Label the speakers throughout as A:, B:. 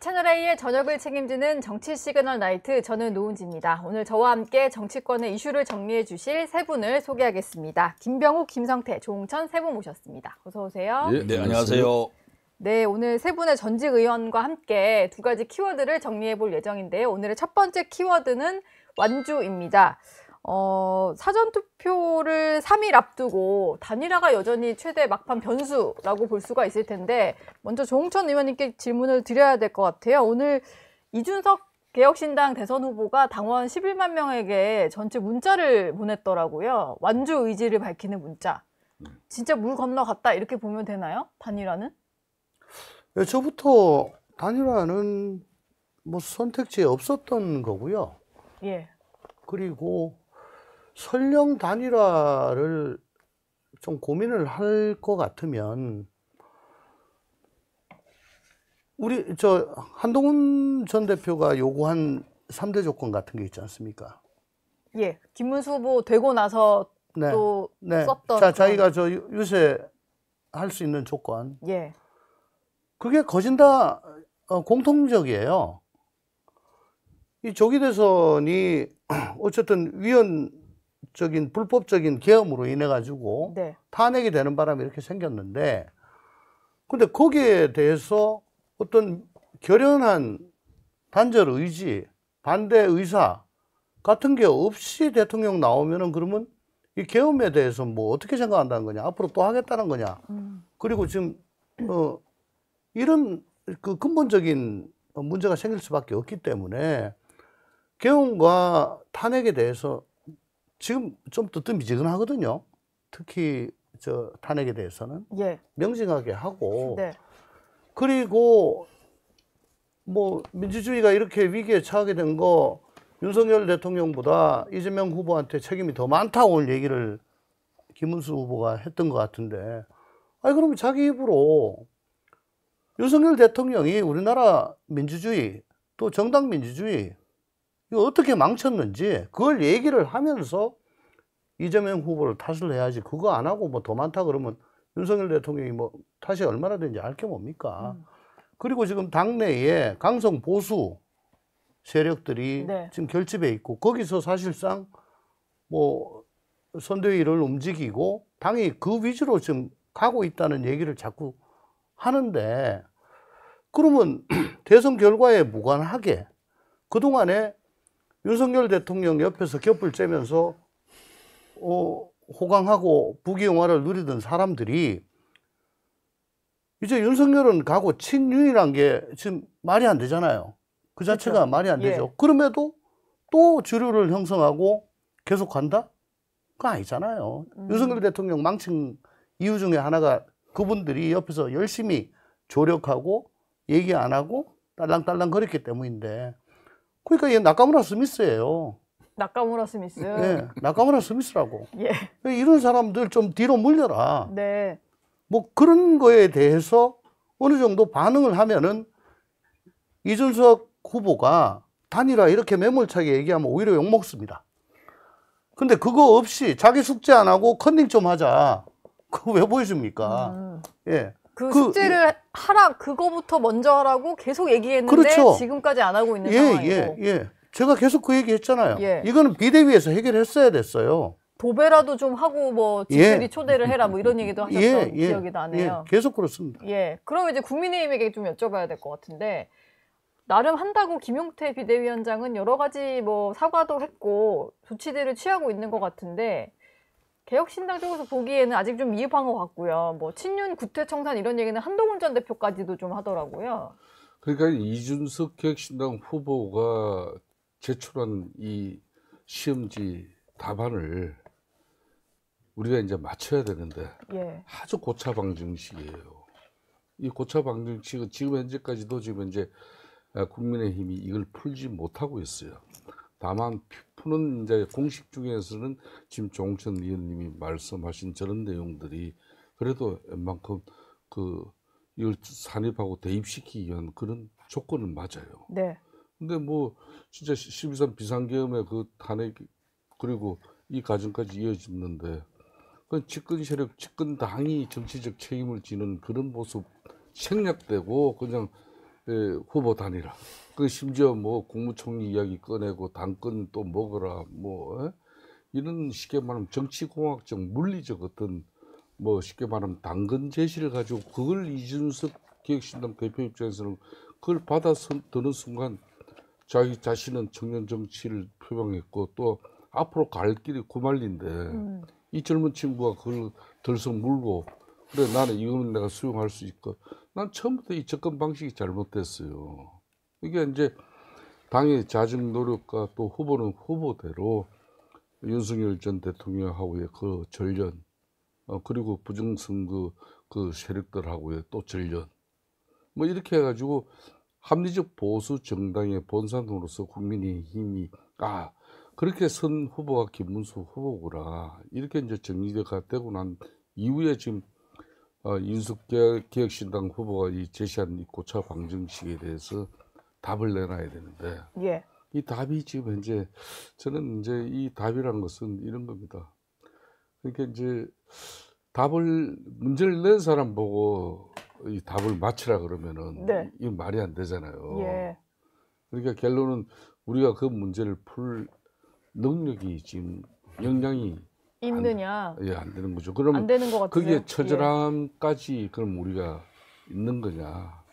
A: 채널A의 저녁을 책임지는 정치 시그널 나이트, 저는 노은지입니다. 오늘 저와 함께 정치권의 이슈를 정리해 주실 세 분을 소개하겠습니다. 김병욱, 김성태, 조홍천 세 분 모셨습니다. 어서 오세요.
B: 네, 안녕하세요.
A: 네, 오늘 세 분의 전직 의원과 함께 두 가지 키워드를 정리해 볼 예정인데요. 오늘의 첫 번째 키워드는 완주입니다. 사전투표를 3일 앞두고 단일화가 여전히 최대 막판 변수라고 볼 수가 있을 텐데, 먼저 조홍천 의원님께 질문을 드려야 될 것 같아요. 오늘 이준석 개혁신당 대선 후보가 당원 11만 명에게 전체 문자를 보냈더라고요. 완주 의지를 밝히는 문자. 진짜 물 건너갔다 이렇게 보면 되나요? 단일화는?
C: 저부터 단일화는 뭐 선택지에 없었던 거고요.
A: 예.
C: 그리고 설령 단일화를 좀 고민을 할 것 같으면 한동훈 전 대표가 요구한 3대 조건 같은 게 있지 않습니까?
A: 예. 김문수 후보 되고 나서
C: 네.
A: 또
C: 네.
A: 썼던
C: 자기가 유세할 수 있는 조건.
A: 예.
C: 그게 거진 다 공통적이에요. 이 조기 대선이 어쨌든 위헌적인 불법적인 계엄으로 인해 가지고
A: 네.
C: 탄핵이 되는 바람에 이렇게 생겼는데, 근데 거기에 대해서 어떤 결연한 단절 의지, 반대 의사 같은 게 없이 대통령 나오면은, 그러면 이 계엄에 대해서 뭐 어떻게 생각한다는 거냐, 앞으로 또 하겠다는 거냐. 그리고 지금 이런 그 근본적인 문제가 생길 수밖에 없기 때문에 계엄과 탄핵에 대해서 지금 좀 뜨뜻미지근하거든요. 특히 탄핵에 대해서는.
A: 예.
C: 명징하게 하고.
A: 네.
C: 그리고 뭐 민주주의가 이렇게 위기에 처하게 된 거 윤석열 대통령보다 이재명 후보한테 책임이 더 많다고 오늘 얘기를 김문수 후보가 했던 것 같은데, 아니 그러면 자기 입으로 윤석열 대통령이 우리나라 민주주의 또 정당 민주주의 이거 어떻게 망쳤는지 그걸 얘기를 하면서 이재명 후보를 탓을 해야지, 그거 안 하고 뭐 더 많다 그러면 윤석열 대통령이 뭐 탓이 얼마나 되는지 알 게 뭡니까? 그리고 지금 당내에 강성 보수 세력들이
A: 네.
C: 지금 결집해 있고, 거기서 사실상 뭐 선대위를 움직이고 당이 그 위주로 지금 가고 있다는 얘기를 자꾸 하는데, 그러면 대선 결과에 무관하게 그동안에 윤석열 대통령 옆에서 곁을 째면서 호강하고 부귀영화를 누리던 사람들이 이제 윤석열은 가고 친윤이란 게 지금 말이 안 되잖아요. 그 자체가
A: 그렇죠.
C: 말이 안 되죠.
A: 예.
C: 그럼에도 또 주류를 형성하고 계속 간다? 그거 아니잖아요. 윤석열 대통령 망친 이유 중에 하나가 그분들이 옆에서 열심히 조력하고 얘기 안 하고 딸랑딸랑 거렸기 때문인데, 그러니까 얘 나카무라 스미스예요.
A: 나카무라 스미스.
C: 예, 나카무라 스미스라고.
A: 예.
C: 이런 사람들 좀 뒤로 물려라.
A: 네.
C: 뭐 그런 거에 대해서 어느 정도 반응을 하면은 이준석 후보가 단일화 이렇게 매몰차게 얘기하면 오히려 욕먹습니다. 근데 그거 없이 자기 숙제 안 하고 컨닝 좀 하자, 그거 왜 보여줍니까? 예.
A: 그 숙제를 하라, 그거부터 먼저 하라고 계속 얘기했는데,
C: 그렇죠.
A: 지금까지 안 하고 있는 상황이고.
C: 예. 제가 계속 그 얘기 했잖아요.
A: 예.
C: 이거는 비대위에서 해결했어야 됐어요.
A: 도배라도 좀 하고 뭐 집들이 초대를 해라 뭐 이런 얘기도 하셨던 기억이 나네요.
C: 계속 그렇습니다.
A: 예. 그럼 이제 국민의힘에게 좀 여쭤봐야 될 것 같은데, 나름 한다고 김용태 비대위원장은 여러 가지 뭐 사과도 했고 조치들을 취하고 있는 것 같은데, 개혁신당 쪽에서 보기에는 아직 좀 미흡한 것 같고요. 뭐 친윤 구태청산 이런 얘기는 한동훈 전 대표까지도 좀 하더라고요.
B: 그러니까 이준석 개혁신당 후보가 제출한 이 시험지 답안을 우리가 이제 맞춰야 되는데,
A: 예.
B: 아주 고차 방정식이에요. 이 고차 방정식은 지금 현재까지도 지금 현재 국민의힘이 이걸 풀지 못하고 있어요. 다만 푸는 이제 공식 중에서는 지금 조홍천 의원님이 말씀하신 저런 내용들이 그래도 웬만큼 이걸 산입하고 대입시키기 위한 그런 조건은 맞아요.
A: 네.
B: 근데 뭐 진짜 12.3 비상계엄의 그 탄핵 그리고 이 과정까지 이어졌는데, 그 집권 세력, 집권 당이 정치적 책임을 지는 그런 모습 생략되고 그냥 후보 단일화. 그 심지어 뭐 국무총리 이야기 꺼내고 당권 또 먹어라 뭐 이런 쉽게 말하면 정치공학적 물리적 어떤 뭐 쉽게 말하면 당근 제시를 가지고 그걸 이준석 기획신당 대표 입장에서는 그걸 받아 드는 순간 자기 자신은 청년 정치를 표방했고 또 앞으로 갈 길이 구말린데 이 젊은 친구가 그걸 들썩 물고 그래 나는 이거는 내가 수용할 수 있고 난 처음부터 이 접근 방식이 잘못됐어요. 이게 이제 당의 자정 노력과 또 후보는 후보대로 윤석열 전 대통령하고의 그 전련 그리고 부정선거 그 세력들하고의 또 전련 뭐 이렇게 해가지고 합리적 보수 정당의 본산으로서 국민의힘이 그렇게 선 후보가 김문수 후보구나 이렇게 이제 정리가 되고 난 이후에 지금 윤석 기획신당 후보가 이 제시한 이 고차 방정식에 대해서 답을 내놔야 되는데
A: 예.
B: 이 답이 지금 현재 저는 이제 이 답이란 것은 이런 겁니다. 그러니까 이제 문제를 낸 사람 보고 이 답을 맞추라 그러면은
A: 네.
B: 이건 말이 안 되잖아요.
A: 예.
B: 그러니까 결론은 우리가 그 문제를 풀 능력이 지금 역량이
A: 있느냐?
B: 안 되는 거죠.
A: 안
B: 그러면
A: 되는 것 같아요.
B: 거기에 처절함까지 그럼 우리가 있는 거냐?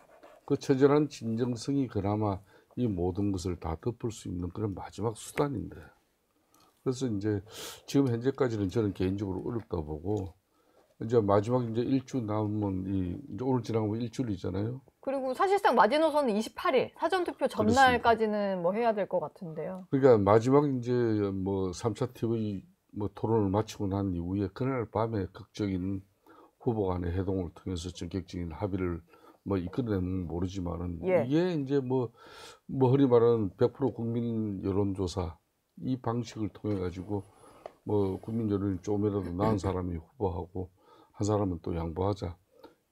B: 그 처절한 진정성이 그나마 이 모든 것을 다 덮을 수 있는 그런 마지막 수단인데. 그래서 이제 지금 현재까지는 저는 개인적으로 어렵다 보고 이제 마지막 이제 일주 남으면 이제 오늘 지나가면 일주일이잖아요.
A: 그리고 사실상 마지노선은 28일 사전투표 전날까지는 뭐 해야 될 것 같은데요.
B: 그러니까 마지막 이제 뭐 3차 TV 뭐 토론을 마치고 난 이후에 그날 밤에 극적인 후보 간의 회동을 통해서 전격적인 합의를 뭐 이끌어내면 모르지만은
A: 예.
B: 이게 이제 뭐 흔히 말하는 100% 국민 여론조사 이 방식을 통해 가지고 뭐 국민 여론이 조금이라도 나은 사람이 후보하고 한 사람은 또 양보하자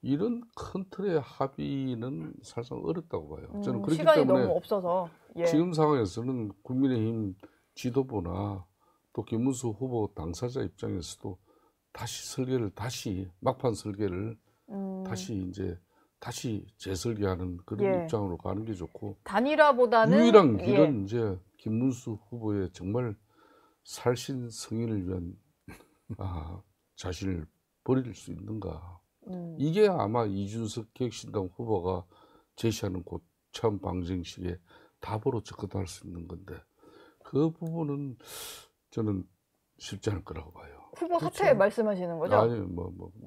B: 이런 큰 틀의 합의는 사실상 어렵다고 봐요. 저는 그렇기
A: 시간이
B: 때문에
A: 너무 없어서. 예.
B: 지금 상황에서는 국민의힘 지도부나 또 김문수 후보 당사자 입장에서도 다시 막판 설계를 다시 재설계하는 그런
A: 예.
B: 입장으로 가는 게 좋고
A: 단일화보다는
B: 유일한 길은 이제 김문수 후보의 정말 살신 승인을 위한 자신을 버릴 수 있는가 이게 아마 이준석 기획신당 후보가 제시하는 고참 방정식의 답으로 접근할 수 있는 건데 그 부분은 저는 쉽지 않을 거라고 봐요.
A: 후보 사퇴 말씀하시는 거죠?
B: 아니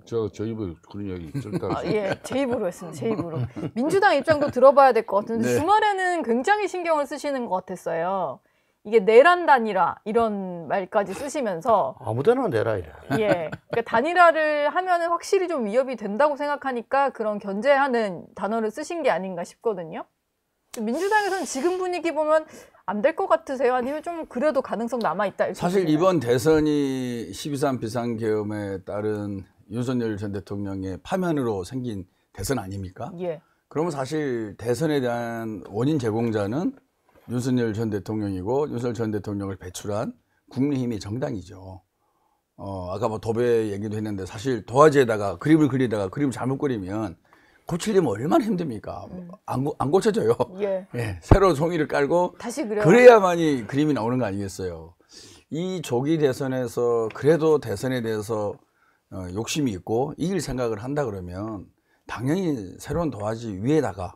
B: 저 입에 그런 이야기 절대 안
A: 예, 제 입으로 했습니다. 제 입으로. 민주당 입장도 들어봐야 될 것 같은데
D: 네.
A: 주말에는 굉장히 신경을 쓰시는 것 같았어요. 이게 내란 단일화 이런 말까지 쓰시면서
C: 아무데나 내라 이래.
A: 예, 그러니까 단일화를 하면은 확실히 좀 위협이 된다고 생각하니까 그런 견제하는 단어를 쓰신 게 아닌가 싶거든요. 민주당에서는 지금 분위기 보면 안 될 것 같으세요? 아니면 좀 그래도 가능성 남아있다? 이렇게
D: 사실
A: 보시나요?
D: 이번 대선이 12.3 비상계엄에 따른 윤석열 전 대통령의 파면으로 생긴 대선 아닙니까?
A: 예.
D: 그러면 사실 대선에 대한 원인 제공자는 윤석열 전 대통령이고 윤석열 전 대통령을 배출한 국민의힘의 정당이죠. 아까 뭐 도배 얘기도 했는데 사실 도화지에다가 그림을 그리다가 그림을 잘못 그리면 고치려면 얼마나 힘듭니까? 안 고쳐져요.
A: 예.
D: 예, 새로 종이를 깔고
A: 다시 그래요.
D: 그래야만이 그림이 나오는 거 아니겠어요? 이 조기 대선에서 그래도 대선에 대해서 욕심이 있고 이길 생각을 한다 그러면 당연히 새로운 도화지 위에다가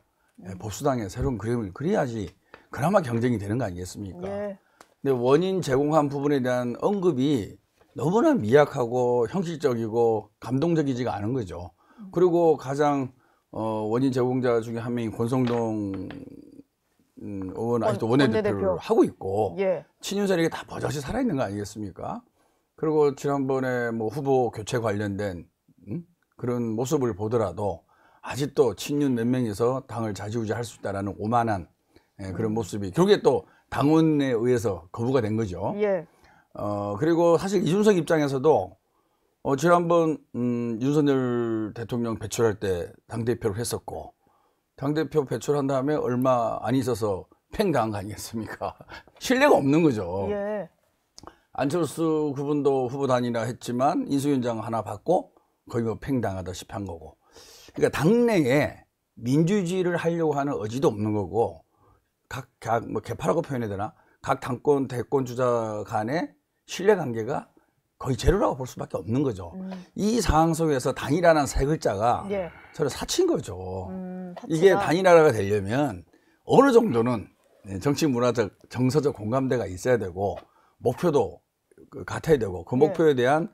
D: 보수당의 새로운 그림을 그려야지 그나마 경쟁이 되는 거 아니겠습니까?
A: 예.
D: 근데 원인 제공한 부분에 대한 언급이 너무나 미약하고 형식적이고 감동적이지가 않은 거죠. 그리고 가장 원인 제공자 중에 한 명이 권성동 의원 아직도 원내대표를
A: 원내대표.
D: 하고 있고
A: 예.
D: 친윤세력이 다 버젓이 살아있는 거 아니겠습니까? 그리고 지난번에 뭐 후보 교체 관련된 그런 모습을 보더라도 아직도 친윤 몇 명이서 당을 좌지우지할 수 있다라는 오만한 그런 모습이 결국에 또 당원에 의해서 거부가 된 거죠.
A: 예.
D: 그리고 사실 이준석 입장에서도 지난번 윤석열 대통령 배출할 때 당대표를 했었고 당대표 배출한 다음에 얼마 안 있어서 팽당한 거 아니겠습니까? 신뢰가 없는 거죠.
A: 예.
D: 안철수 그분도 후보 단일화 했지만 인수위원장 하나 받고 거의 뭐 팽당하다시피 한 거고. 그러니까 당내에 민주주의를 하려고 하는 의지도 없는 거고 각 뭐 개파라고 표현해야 되나? 각 당권 대권 주자 간의 신뢰관계가 거의 제로라고 볼 수밖에 없는 거죠. 이 상황 속에서 단일화라는 세 글자가
A: 예.
D: 서로 사치인 거죠.
A: 사치다.
D: 이게 단일화가 되려면 어느 정도는 정치 문화적 정서적 공감대가 있어야 되고 목표도 같아야 되고 그 목표에 대한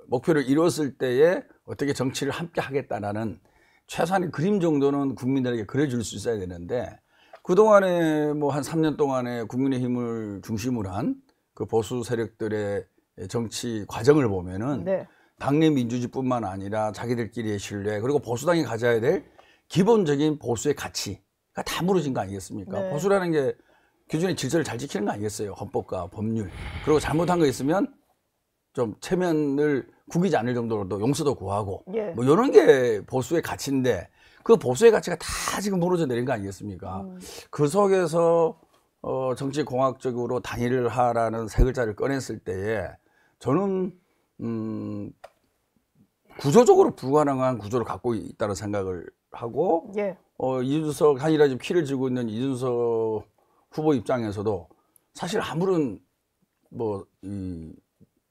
D: 목표를 이뤘을 때에 어떻게 정치를 함께 하겠다라는 최소한의 그림 정도는 국민들에게 그려줄 수 있어야 되는데 그동안에 뭐 한 3년 동안에 국민의힘을 중심으로 한 그 보수 세력들의 정치 과정을 보면은
A: 네.
D: 당내 민주주의뿐만 아니라 자기들끼리의 신뢰 그리고 보수당이 가져야 될 기본적인 보수의 가치가 다 무너진 거 아니겠습니까?
A: 네.
D: 보수라는 게 기존의 질서를 잘 지키는 거 아니겠어요? 헌법과 법률. 그리고 잘못한 거 있으면 좀 체면을 구기지 않을 정도로 용서도 구하고
A: 예.
D: 뭐 이런 게 보수의 가치인데 그 보수의 가치가 다 지금 무너져 내린 거 아니겠습니까? 그 속에서 정치 공학적으로 단일화라는 세 글자를 꺼냈을 때에 저는 구조적으로 불가능한 구조를 갖고 있다는 생각을 하고
A: 예.
D: 이준석 한일화 지금 키를 쥐고 있는 이준석 후보 입장에서도 사실 아무런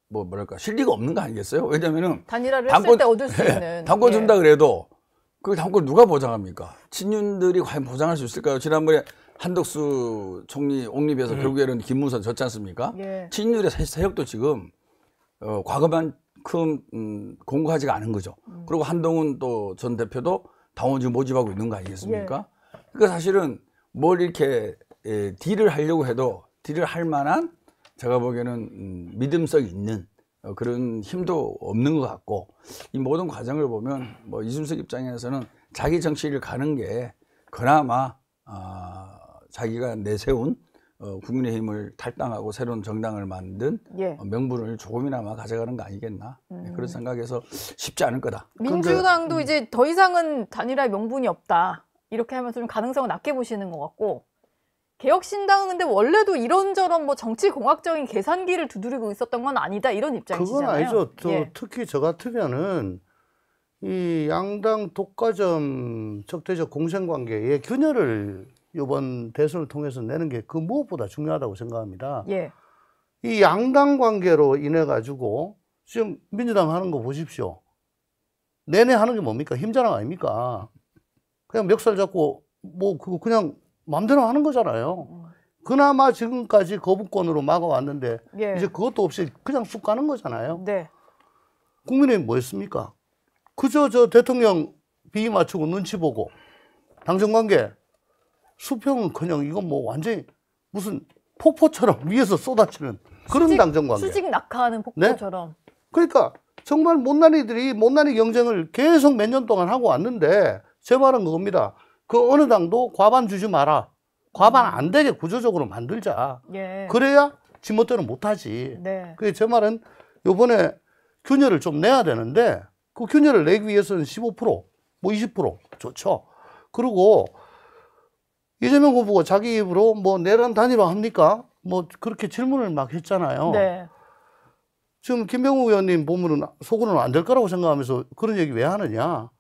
D: 뭐랄까 실리가 없는 거 아니겠어요? 왜냐면은
A: 단일화를 했을 때 얻을 수 있는
D: 당권
A: 예.
D: 준다 그래도 그 당권 누가 보장합니까? 친윤들이 과연 보장할 수 있을까요? 지난번에 한덕수 총리 옹립해서 결국에는 김문선 졌지 않습니까?
A: 예.
D: 친윤들의 세력도 지금 과거만큼 공고하지가 않은 거죠. 그리고 한동훈 또 전 대표도 당원 지금 모집하고 있는 거 아니겠습니까? 그러니까 사실은 뭘 이렇게 딜을 하려고 해도 딜을 할 만한 제가 보기에는 믿음성 있는 그런 힘도 없는 것 같고 이 모든 과정을 보면 뭐 이준석 입장에서는 자기 정치를 가는 게 그나마 자기가 내세운 국민의힘을 탈당하고 새로운 정당을 만든
A: 예.
D: 명분을 조금이나마 가져가는 거 아니겠나 그런 생각에서 쉽지 않을 거다.
A: 민주당도 이제 더 이상은 단일화의 명분이 없다. 이렇게 하면서 좀 가능성을 낮게 보시는 것 같고 개혁신당은 근데 원래도 이런저런 뭐 정치공학적인 계산기를 두드리고 있었던 건 아니다. 이런 입장이시잖아요.
C: 그건 아니죠.
A: 예.
C: 특히 저 같으면은 이 양당 독과점 적대적 공생관계의 균열을 이번 대선을 통해서 내는 게 그 무엇보다 중요하다고 생각합니다.
A: 예.
C: 이 양당 관계로 인해 가지고 지금 민주당 하는 거 보십시오. 내내 하는 게 뭡니까? 힘자랑 아닙니까? 그냥 멱살 잡고 뭐 그거 그냥 마음대로 하는 거잖아요. 그나마 지금까지 거부권으로 막아왔는데
A: 예.
C: 이제 그것도 없이 그냥 쑥 가는 거잖아요.
A: 네.
C: 국민의힘 뭐 했습니까? 그저 저 대통령 비위 맞추고 눈치 보고 당정관계 수평은커녕 이건 뭐 완전히 무슨 폭포처럼 위에서 쏟아지는 그런 당정관계.
A: 수직 낙하하는 폭포처럼.
C: 그러니까 정말 못난이 경쟁을 계속 몇 년 동안 하고 왔는데 제 말은 그겁니다. 그 어느 당도 과반 주지 마라. 과반 안 되게 구조적으로 만들자.
A: 예.
C: 그래야 지멋대로 못하지.
A: 네.
C: 그래서 제 말은 요번에 균열을 좀 내야 되는데 그 균열을 내기 위해서는 15%, 뭐 20% 좋죠. 그리고 이재명 후보가 자기 입으로 뭐 내란 단일화 합니까? 뭐 그렇게 질문을 막 했잖아요.
A: 네.
C: 지금 김병우 의원님 보면은 속으로는 안 될 거라고 생각하면서 그런 얘기 왜 하느냐.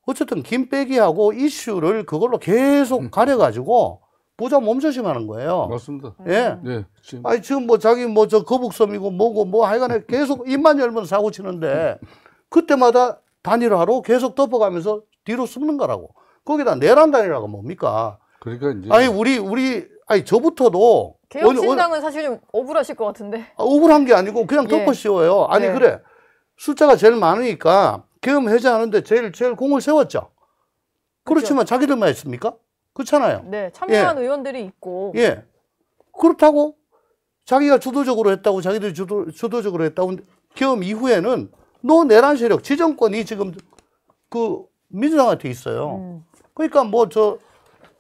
C: 어쨌든 김빼기하고 이슈를 그걸로 계속 가려가지고 보자 몸조심하는 거예요.
B: 맞습니다.
C: 예.
B: 네, 지금
C: 아니 지금 뭐 자기 뭐 저 거북섬이고 뭐고 뭐 하여간에 계속 입만 열면 사고 치는데 그때마다 단일화로 계속 덮어가면서 뒤로 숨는 거라고. 거기다 내란 단일화가 뭡니까?
B: 그러니까 이제
C: 아니 아니 저부터도
A: 개혁신당은 사실 좀 억울하실 것 같은데.
C: 억울한 게 아니고 그냥
A: 예.
C: 덮어 씌워요. 아니
A: 예.
C: 그래 숫자가 제일 많으니까 계엄 해제하는데 제일 공을 세웠죠. 그렇지만 자기들만 했습니까? 그렇잖아요.
A: 네. 참여한 의원들이 있고.
C: 예. 그렇다고 자기가 주도적으로 했다고 자기들이 주도적으로 했다고 계엄 이후에는 너 내란 세력 지정권이 지금 그 민주당한테 있어요. 그러니까 뭐 저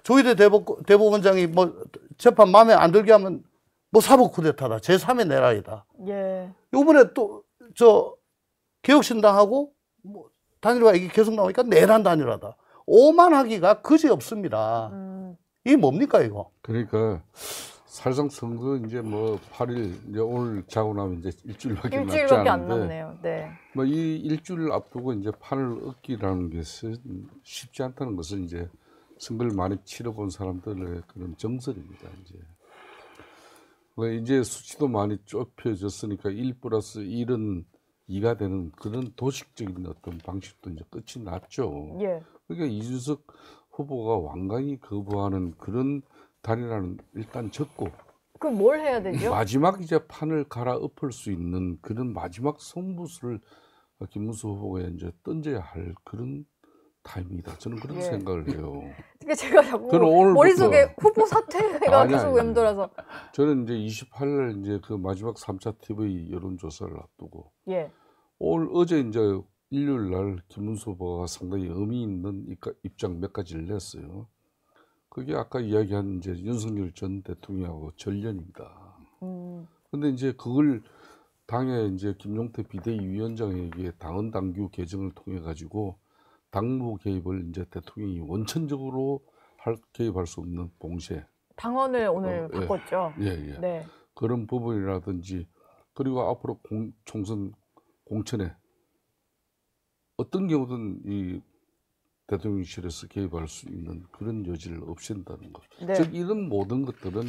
C: 조희대 대법원장이 뭐 재판 마음에 안 들게 하면 뭐 사법 쿠데타다. 제3의 내란이다.
A: 예.
C: 요번에 또 저 개혁신당하고 뭐 단일화 이게 계속 나오니까 내란 단일화다. 오만하기가 그지 없습니다. 이게 뭡니까 이거?
B: 그러니까 사실상 선거 이제 뭐 8일 이제 오늘 자고 나면 이제 일주일밖에 남지
A: 일주일밖에 안
B: 않은데
A: 남네요. 네.
B: 뭐 이 일주일 앞두고 이제 판을 얻기라는 것은 쉽지 않다는 것은 이제 선거를 많이 치러본 사람들의 그런 정설입니다. 이제 수치도 많이 좁혀졌으니까 1+1은 2가 되는 그런 도식적인 어떤 방식도 이제 끝이 났죠.
A: 예.
B: 그러니까 이준석 후보가 완강히 거부하는 그런 단일화는 일단 적고
A: 그럼 뭘 해야 되죠?
B: 마지막 이제 판을 갈아엎을 수 있는 그런 마지막 승부수를 김문수 후보가 이제 던져야 할 그런 타임이다. 저는 그런
A: 예.
B: 생각을 해요.
A: 그러니까 제가 자꾸
B: 저는 오늘부터-
A: 머릿속에 후보 사퇴가
B: 아니,
A: 계속
B: 아니.
A: 맴돌아서.
B: 저는 이제 28일 이제 그 마지막 3차 TV 여론조사를 앞두고
A: 예.
B: 어제 이제 일요일 날 김문수 후보가 상당히 의미 있는 입장 몇 가지를 냈어요. 그게 아까 이야기한 이제 윤석열 전 대통령하고 전련입니다. 근데 이제 그걸 당에 이제 김용태 비대위원장에게 당헌 당규 개정을 통해 가지고 당무 개입을 이제 대통령이 원천적으로 개입할 수 없는 봉쇄.
A: 당원을 오늘
B: 예.
A: 바꿨죠.
B: 예, 예.
A: 네.
B: 그런 부분이라든지 그리고 앞으로 총선 공천에 어떤 경우든 이 대통령실에서 개입할 수 있는 그런 여지를 없앤다는 것.
A: 네.
B: 즉 이런 모든 것들은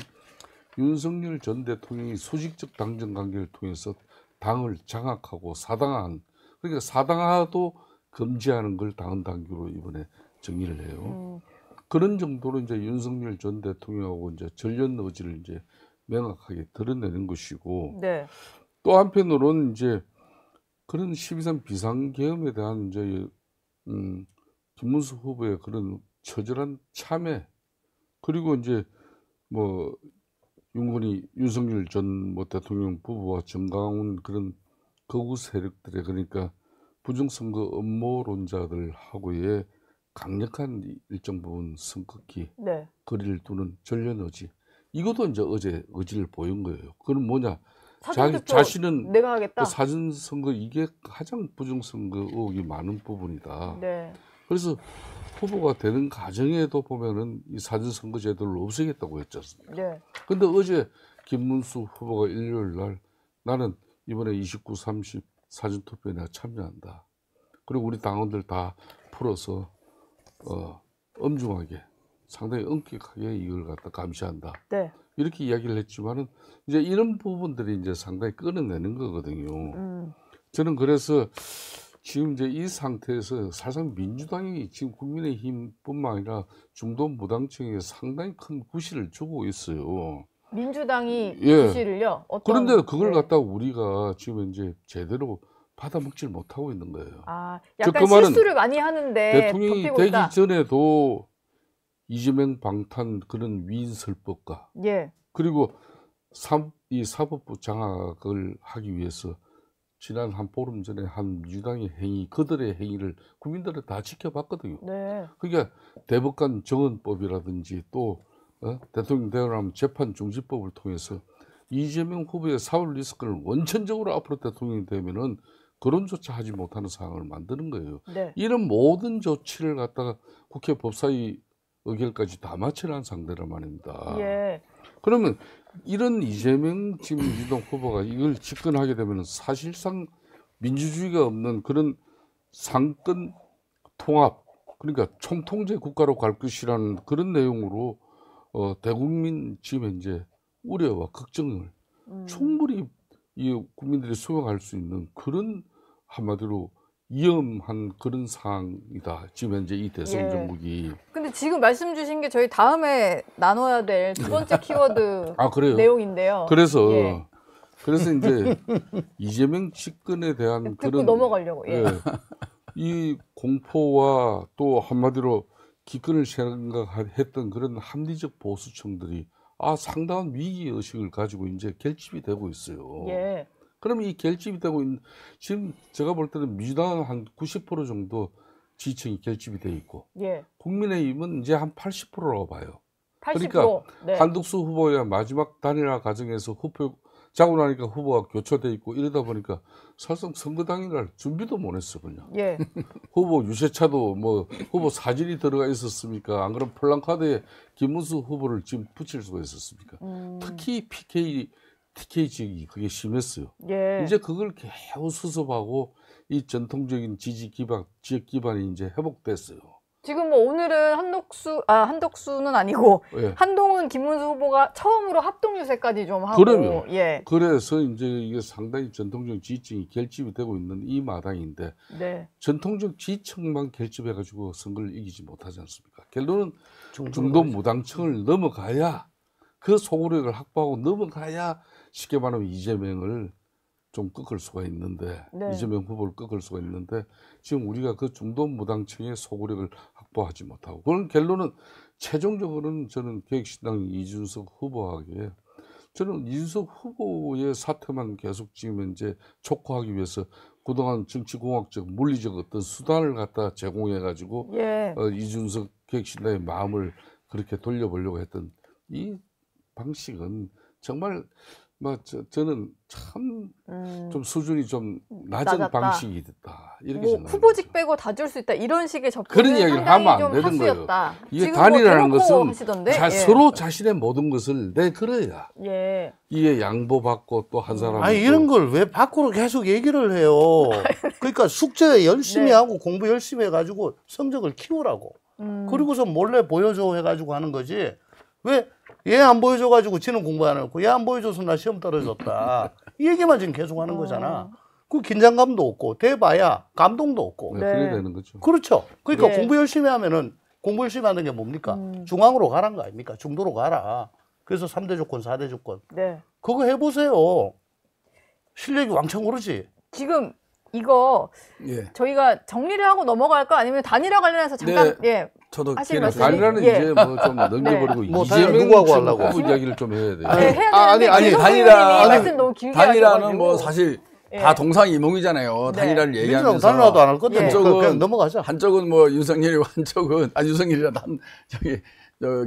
B: 윤석열 전 대통령이 수직적 당정 관계를 통해서 당을 장악하고 사당한 그러니까 사당화도 금지하는 걸 당헌 당규로 이번에 정의를 해요. 그런 정도로 이제 윤석열 전 대통령하고 이제 전련 의지를 이제 명확하게 드러내는 것이고
A: 네.
B: 또 한편으로는 이제 그런 12.3 비상계엄에 대한 이제 김문수 후보의 그런 처절한 참회 그리고 이제 뭐 윤석열 전 뭐 대통령 부부와 정강훈 그런 거구 세력들의 그러니까 부정선거 음모론자들하고의 강력한 일정 부분 선긋기
A: 네.
B: 거리를 두는 전련 의지 이것도 이제 어제 의지를 보인 거예요. 그건 뭐냐?
A: 사전투표
B: 자신은
A: 내가 하겠다.
B: 그 사전선거 이게 가장 부정선거 의혹이 많은 부분이다.
A: 네.
B: 그래서 후보가 되는 과정에도 보면은 이 사전선거 제도를 없애겠다고 했지 않습니까?
A: 네.
B: 근데 어제 김문수 후보가 일요일 날 나는 이번에 29, 30 사전투표에 내가 참여한다. 그리고 우리 당원들 다 풀어서 엄중하게 상당히 엄격하게 이걸 갖다 감시한다.
A: 네.
B: 이렇게 이야기를 했지만은 이제 이런 부분들이 이제 상당히 끌어내는 거거든요. 저는 그래서 지금 이제 이 상태에서 사실상 민주당이 지금 국민의힘뿐만 아니라 중도 무당층에 상당히 큰 구실을 주고 있어요.
A: 민주당이
B: 예.
A: 지시를요.
B: 그런데 그걸
A: 네.
B: 갖다가 우리가 지금 이제 제대로 받아먹질 못하고 있는 거예요.
A: 아,
B: 즉,
A: 약간
B: 그 말은
A: 실수를 많이 하는데
B: 대통령이
A: 덮이고
B: 되기
A: 있다.
B: 전에도 이재명 방탄 그런 위인설법과
A: 예.
B: 그리고 이 사법부 장악을 하기 위해서 지난 한 보름 전에 한 민주당의 행위, 그들의 행위를 국민들은 다 지켜봤거든요.
A: 네.
B: 그러니까 대법관 정언법이라든지 또 대통령 대통령 재판 중지법을 통해서 이재명 후보의 사울 리스크를 원천적으로 앞으로 대통령이 되면은 거론조차 하지 못하는 상황을 만드는 거예요.
A: 네.
B: 이런 모든 조치를 갖다가 국회 법사위 의결까지 다 마치는 상대란 말입니다.
A: 예.
B: 그러면 이런 이재명 지금 민주당 후보가 이걸 집권하게 되면 사실상 민주주의가 없는 그런 상권 통합 그러니까 총통제 국가로 갈 것이라는 그런 내용으로 대국민 지금 현재 우려와 걱정을 충분히 이 국민들이 수용할 수 있는 그런 한마디로 위험한 그런 상황이다. 지금 현재 이 대선
A: 예.
B: 정국이.
A: 근데 지금 말씀 주신 게 저희 다음에 나눠야 될 두 번째 키워드
B: 아 그래요?
A: 내용인데요.
B: 그래서
A: 예.
B: 이제 이재명 집권에 대한
A: 듣고
B: 그런
A: 넘어가려고. 예.
B: 이 공포와 또 한마디로 기권을 생각했던 그런 합리적 보수층들이 상당한 위기 의식을 가지고 이제 결집이 되고 있어요.
A: 예.
B: 그러면 이 결집이 되고 있는 지금 제가 볼 때는 민주당은 한 90% 정도 지지층이 결집이 돼 있고
A: 예.
B: 국민의힘은 이제 한 80%라고 봐요.
A: 80%.
B: 그러니까
A: 네.
B: 한덕수 후보의 마지막 단일화 과정에서 자고 나니까 후보가 교체돼 있고 이러다 보니까 사실상 선거 당일날 준비도 못 했어 그냥.
A: 예.
B: 후보 유세차도 뭐 후보 사진이 들어가 있었습니까? 안 그러면 플랜카드에 김문수 후보를 지금 붙일 수가 있었습니까? 특히 TK 지역이 그게 심했어요.
A: 예.
B: 이제 그걸 겨우 수습하고 이 전통적인 지지 기반, 지역 기반이 이제 회복됐어요.
A: 지금 뭐 오늘은 한덕수는 아니고
B: 예.
A: 한동훈, 김문수 후보가 처음으로 합동 유세까지 좀 하고.
B: 그럼요.
A: 예.
B: 그래서 이제 이게 상당히 전통적 지지층이 결집이 되고 있는 이 마당인데
A: 네.
B: 전통적 지지층만 결집해가지고 선거를 이기지 못하지 않습니까? 결론은
C: 중도
B: 중도 무당층을 넘어가야 그 소구력을 확보하고 넘어가야 쉽게 말하면 이재명을 좀 꺾을 수가 있는데
A: 네.
B: 이재명 후보를 꺾을 수가 있는데 지금 우리가 그 중도 무당층의 소구력을 확보하지 못하고 그런 결론은 최종적으로는 저는 개혁신당 이준석 후보에게 저는 이준석 후보의 사태만 계속 지금 현재 촉구하기 위해서 그동안 정치공학적 물리적 어떤 수단을 갖다 제공해 가지고
A: 예.
B: 이준석 개혁신당의 마음을 그렇게 돌려보려고 했던 이 방식은 정말 뭐 저는 참 좀 수준이 좀 낮은
A: 낮았다.
B: 방식이 됐다 이렇게
A: 뭐
B: 생각합니다.
A: 후보직 빼고 다 줄 수 있다 이런 식의 접근은
B: 그런 이야기를
A: 상당히
B: 하면 안
A: 좀
B: 되는 거예요.
A: 하수였다.
B: 이게
A: 지금
B: 단일화라는
A: 뭐 대놓고
B: 것은
A: 하시던데? 예.
B: 서로 자신의 모든 것을 내걸어야
A: 예.
B: 이게 양보받고 또 한 사람
C: 아니 이런 걸 왜 밖으로 계속 얘기를 해요. 그러니까 숙제 열심히
A: 네.
C: 하고 공부 열심히 해가지고 성적을 키우라고. 그리고서 몰래 보여줘 해가지고 하는 거지. 왜 얘 안 보여줘가지고 지는 공부 안 했고 얘 안 보여줘서 나 시험 떨어졌다. 이 얘기만 지금 계속 하는 거잖아. 그 긴장감도 없고 대봐야 감동도 없고.
B: 네,
A: 네.
B: 그래야 되는 거죠.
C: 그렇죠. 그러니까
A: 예.
C: 공부 열심히 하면은 공부 열심히 하는 게 뭡니까? 중앙으로 가라는 거 아닙니까? 중도로 가라. 그래서 3대 조건, 4대 조건.
A: 네.
C: 그거 해보세요. 실력이 왕창 오르지.
A: 지금 이거
D: 예.
A: 저희가 정리를 하고 넘어갈까 아니면 단일화 관련해서 잠깐 예.
D: 저도
A: 하실
D: 기회를
A: 말씀?
D: 좀-
B: 단일화는
A: 예.
B: 이제 뭐 좀 넘겨버리고
C: 뭐 단일화
B: 이재명
C: 누구하고
B: 지금
C: 하려고?
B: 후보 이야기를 좀 해야 돼요.
A: 네, 해야
C: 아니,
A: 되는데
C: 아니,
A: 김성수
D: 단일화-
A: 의원님이
D: 아니,
A: 말씀 너무 길게
D: 단일화는
A: 하셔가지고.
D: 뭐 사실
A: 예.
D: 다 동상이몽이잖아요.
A: 네.
D: 단일화를
C: 민주당
D: 얘기하면서
C: 단일화도 안 할 건데
A: 예.
C: 뭐
D: 한쪽은
C: 그냥 넘어가자.
D: 한쪽은 뭐 윤석열이고 한쪽은 윤석열이라 저기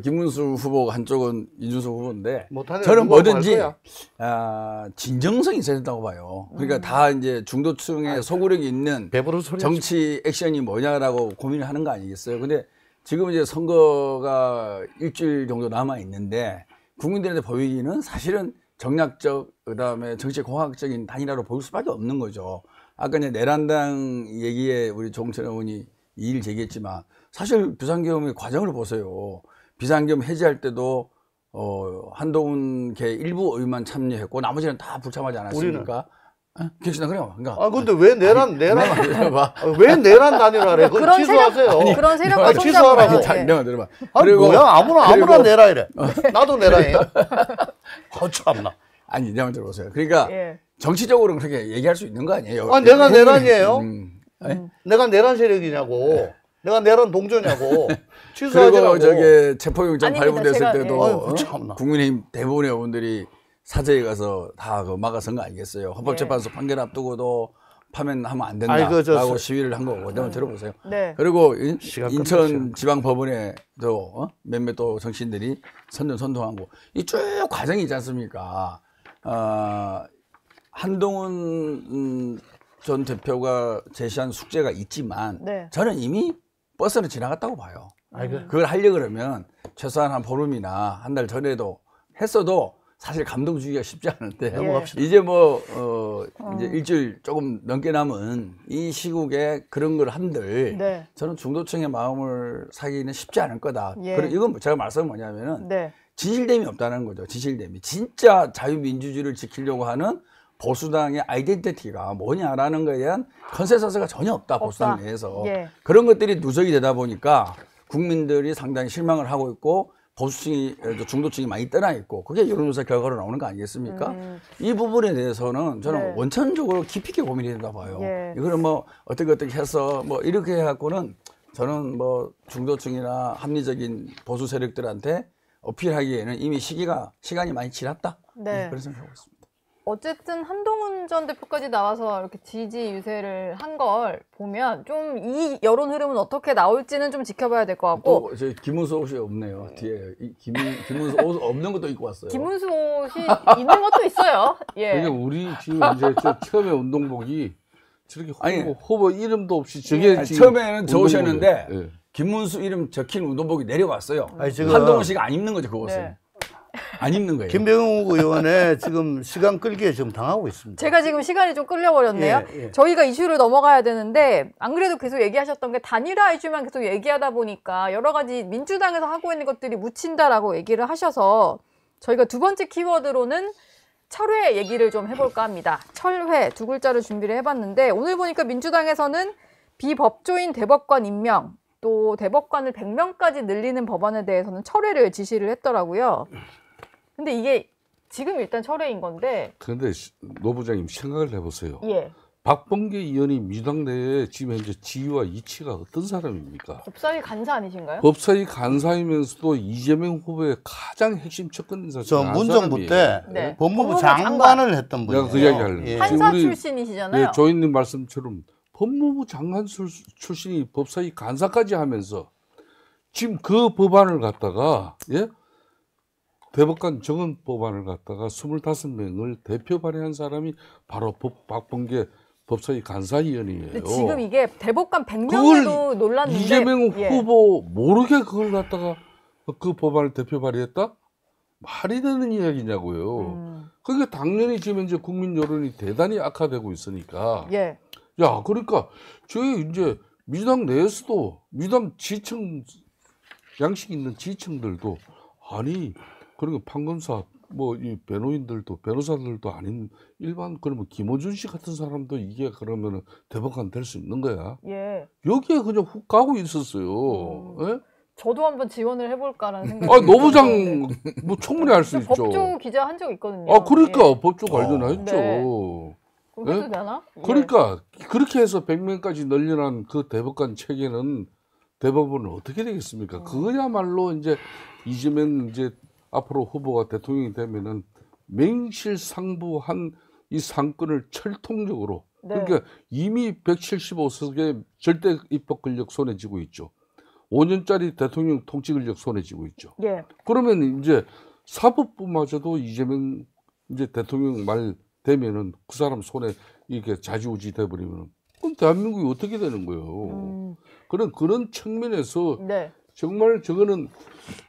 D: 김문수 후보가 한쪽은 이준석 후보인데
C: 뭐 단일화
D: 저는
C: 누구하고
D: 뭐든지
C: 할 거야?
D: 진정성이 있어야 된다고 봐요. 그러니까 다 이제 중도층의 소구력이 있는
C: 배부른 소리.
D: 정치 액션이 뭐냐라고 고민을 하는 거 아니겠어요? 근데 지금 이제 선거가 일주일 정도 남아 있는데 국민들한테 보이기는 사실은 정략적 그다음에 정치 공학적인 단일화로 보일 수밖에 없는 거죠. 아까 이제 내란당 얘기에 우리 조홍천 의원이 이의를 제기했지만 사실 비상계엄의 과정을 보세요. 비상계엄 해제할 때도 한동훈 개 일부 의원만 참여했고 나머지는 다 불참하지 않았습니까? 기억나 그래요. 그러니까
C: 아 근데 왜 내란
D: 들어봐.
C: 왜 내란 단일화래? 그거
A: 그런
C: 취소하세요.
A: 그런 세력과
C: 아니, 취소하라고.
A: 손잡고.
D: 자,
A: 예.
D: 내가 들어봐.
C: 아니 뭐야 아무나
D: 그리고-
C: 내라 이래. 나도 내라예요. 참나.
D: 아니 내 말 들어보세요. 그러니까
A: 예.
D: 정치적으로는 그렇게 얘기할 수 있는 거 아니에요?
C: 아 내가 내란이에요?
D: 예?
C: 내가 내란 세력이냐고. 내가 내란 동조냐고. 취소하지라고.
D: 그리고 저게 체포영장
A: 아닙니다.
D: 발부됐을
A: 제가-
D: 때도
C: 예. 아이고, 참나.
D: 국민의힘 대부분의 의원들이 사저에 가서 다 그 막아선 거 아니겠어요? 헌법재판소 판결 앞두고도 파면하면 안
C: 아이, 그
D: 된다라고 시위를 한 거고. 내가 들어보세요.
A: 네.
D: 그리고
C: 시간
D: 인천 지방법원에도 몇몇 또 정치인들이 선동하고 이 쭉 과정이 있지 않습니까? 한동훈 전 대표가 제시한 숙제가 있지만
A: 네.
D: 저는 이미 버스는 지나갔다고 봐요.
C: 아이고.
D: 그걸 하려 그러면 최소한 한 보름이나 한 달 전에도 했어도 사실 감동 주기가 쉽지 않은데
C: 넘어갑시다.
D: 이제 뭐 이제 일주일 조금 넘게 남은 이 시국에 그런 걸 한들
A: 네.
D: 저는 중도층의 마음을 사기는 쉽지 않을 거다.
A: 예.
D: 그리고 이건 제가 말씀은 뭐냐면은
A: 네.
D: 진실됨이 없다는 거죠. 진실됨이 진짜 자유민주주의를 지키려고 하는 보수당의 아이덴티티가 뭐냐라는 거에 대한 컨센서스가 전혀 없다. 보수당
A: 없다.
D: 내에서
A: 예.
D: 그런 것들이 누적이 되다 보니까 국민들이 상당히 실망을 하고 있고 보수층이 중도층이 많이 떠나 있고 그게 여론조사 결과로 나오는 거 아니겠습니까? 이 부분에 대해서는 저는
A: 네.
D: 원천적으로 깊이 있게 고민이 된다 봐요.
A: 예.
D: 이거는 뭐 어떻게 해서 뭐 이렇게 해갖고는 저는 뭐 중도층이나 합리적인 보수 세력들한테 어필하기에는 이미 시간이 많이 지났다.
A: 네.
D: 그런 생각하고 있습니다.
A: 어쨌든 한동훈 전 대표까지 나와서 이렇게 지지 유세를 한 걸 보면 좀 이 여론 흐름은 어떻게 나올지는 좀 지켜봐야 될 것 같고.
D: 또 저희 김문수 옷이 없네요. 뒤에 김문수 옷 없는 것도 입고 왔어요.
A: 김문수 옷이 있는 것도 있어요. 예.
B: 그러니까 우리 지금 이제 처음에 운동복이 저렇게
D: 아니,
B: 후보 이름도 없이 저게
D: 아니,
B: 지금
D: 처음에는 좋으셨는데
B: 운동복이에요. 예.
D: 김문수 이름 적힌 운동복이 내려왔어요.
C: 아니, 지금
D: 한동훈 씨가 안 입는 거죠, 그것을.
A: 네.
D: 안 입는 거예요.
C: 김병욱 의원의 지금 시간 끌기에 지금 당하고 있습니다.
A: 제가 지금 시간이 좀 끌려버렸네요.
C: 예, 예.
A: 저희가 이슈를 넘어가야 되는데 안 그래도 계속 얘기하셨던 게 단일화 이슈만 계속 얘기하다 보니까 여러 가지 민주당에서 하고 있는 것들이 묻힌다라고 얘기를 하셔서 저희가 두 번째 키워드로는 철회 얘기를 좀 해볼까 합니다. 철회 두 글자를 준비를 해봤는데 오늘 보니까 민주당에서는 비법조인 대법관 임명 또 대법관을 100명까지 늘리는 법안에 대해서는 철회를 지시를 했더라고요. 근데 이게 지금 일단 철회인 건데.
B: 그런데 노 부장님 생각을 해보세요.
A: 예.
B: 박범계 의원이 민주당 내에 지금 현재 지위와 이치가 어떤 사람입니까?
A: 법사위 간사 아니신가요?
B: 법사위 간사이면서도 이재명 후보의 가장 핵심 접근 인사 중
C: 저 문정부 때
A: 네.
C: 법무부
A: 법무부
C: 장관을 했던 분이에요.
B: 내가 그 이야기 할래.
C: 예.
A: 판사
B: 우리-
A: 출신이시잖아요.
B: 네, 조인님 말씀처럼 법무부 장관 출신이 법사위 간사까지 하면서 지금 그 법안을 갖다가 예? 대법관 정원 법안을 갖다가 25명을 대표 발의한 사람이 바로 박범계 법사위 간사위원이에요.
A: 근데 지금 이게 대법관
B: 그걸
A: 100명에도 놀랐는데
B: 이재명
A: 예.
B: 후보 모르게 그걸 갖다가 그 법안을 대표 발의했다? 말이 되는 이야기냐고요. 그러니까 당연히 지금 이제 국민 여론이 대단히 악화되고 있으니까
A: 예.
B: 야, 그러니까 저희 이제 민주당 내에서도 민주당 지청 양식 있는 지청들도 아니 그러니까 판검사 뭐 이 변호인들도 변호사들도 아닌 일반 그러면 김어준 씨 같은 사람도 이게 그러면은 대법관 될 수 있는 거야.
A: 예.
B: 여기에 그냥 훅 가고 있었어요. 예?
A: 저도 한번 지원을 해볼까라는 생각이
B: 아, 노부장 뭐 충분히 할 수 있죠.
A: 법조 기자 한 적 있거든요.
B: 아, 그러니까
A: 예.
B: 법조 관련 했죠.
A: 네. 그럼 해도
B: 예?
A: 되나? 예.
B: 그러니까 그렇게 해서 100명까지 늘려난 그 대법관 체계는 대법원은 어떻게 되겠습니까? 그야말로 이제 이재명 이제 앞으로 후보가 대통령이 되면은 명실상부한 이 상권을 철통적으로
A: 네.
B: 그러니까 이미 175석의 절대 입법 권력 손에 쥐고 있죠. 5년짜리 대통령 통치 권력 손에 쥐고 있죠.
A: 예.
B: 그러면 이제 사법부마저도 이재명 이제 대통령 말 되면은 그 사람 손에 이렇게 좌지우지 돼버리면 그럼 대한민국이 어떻게 되는 거예요? 그런 측면에서
A: 네.
B: 정말 저거는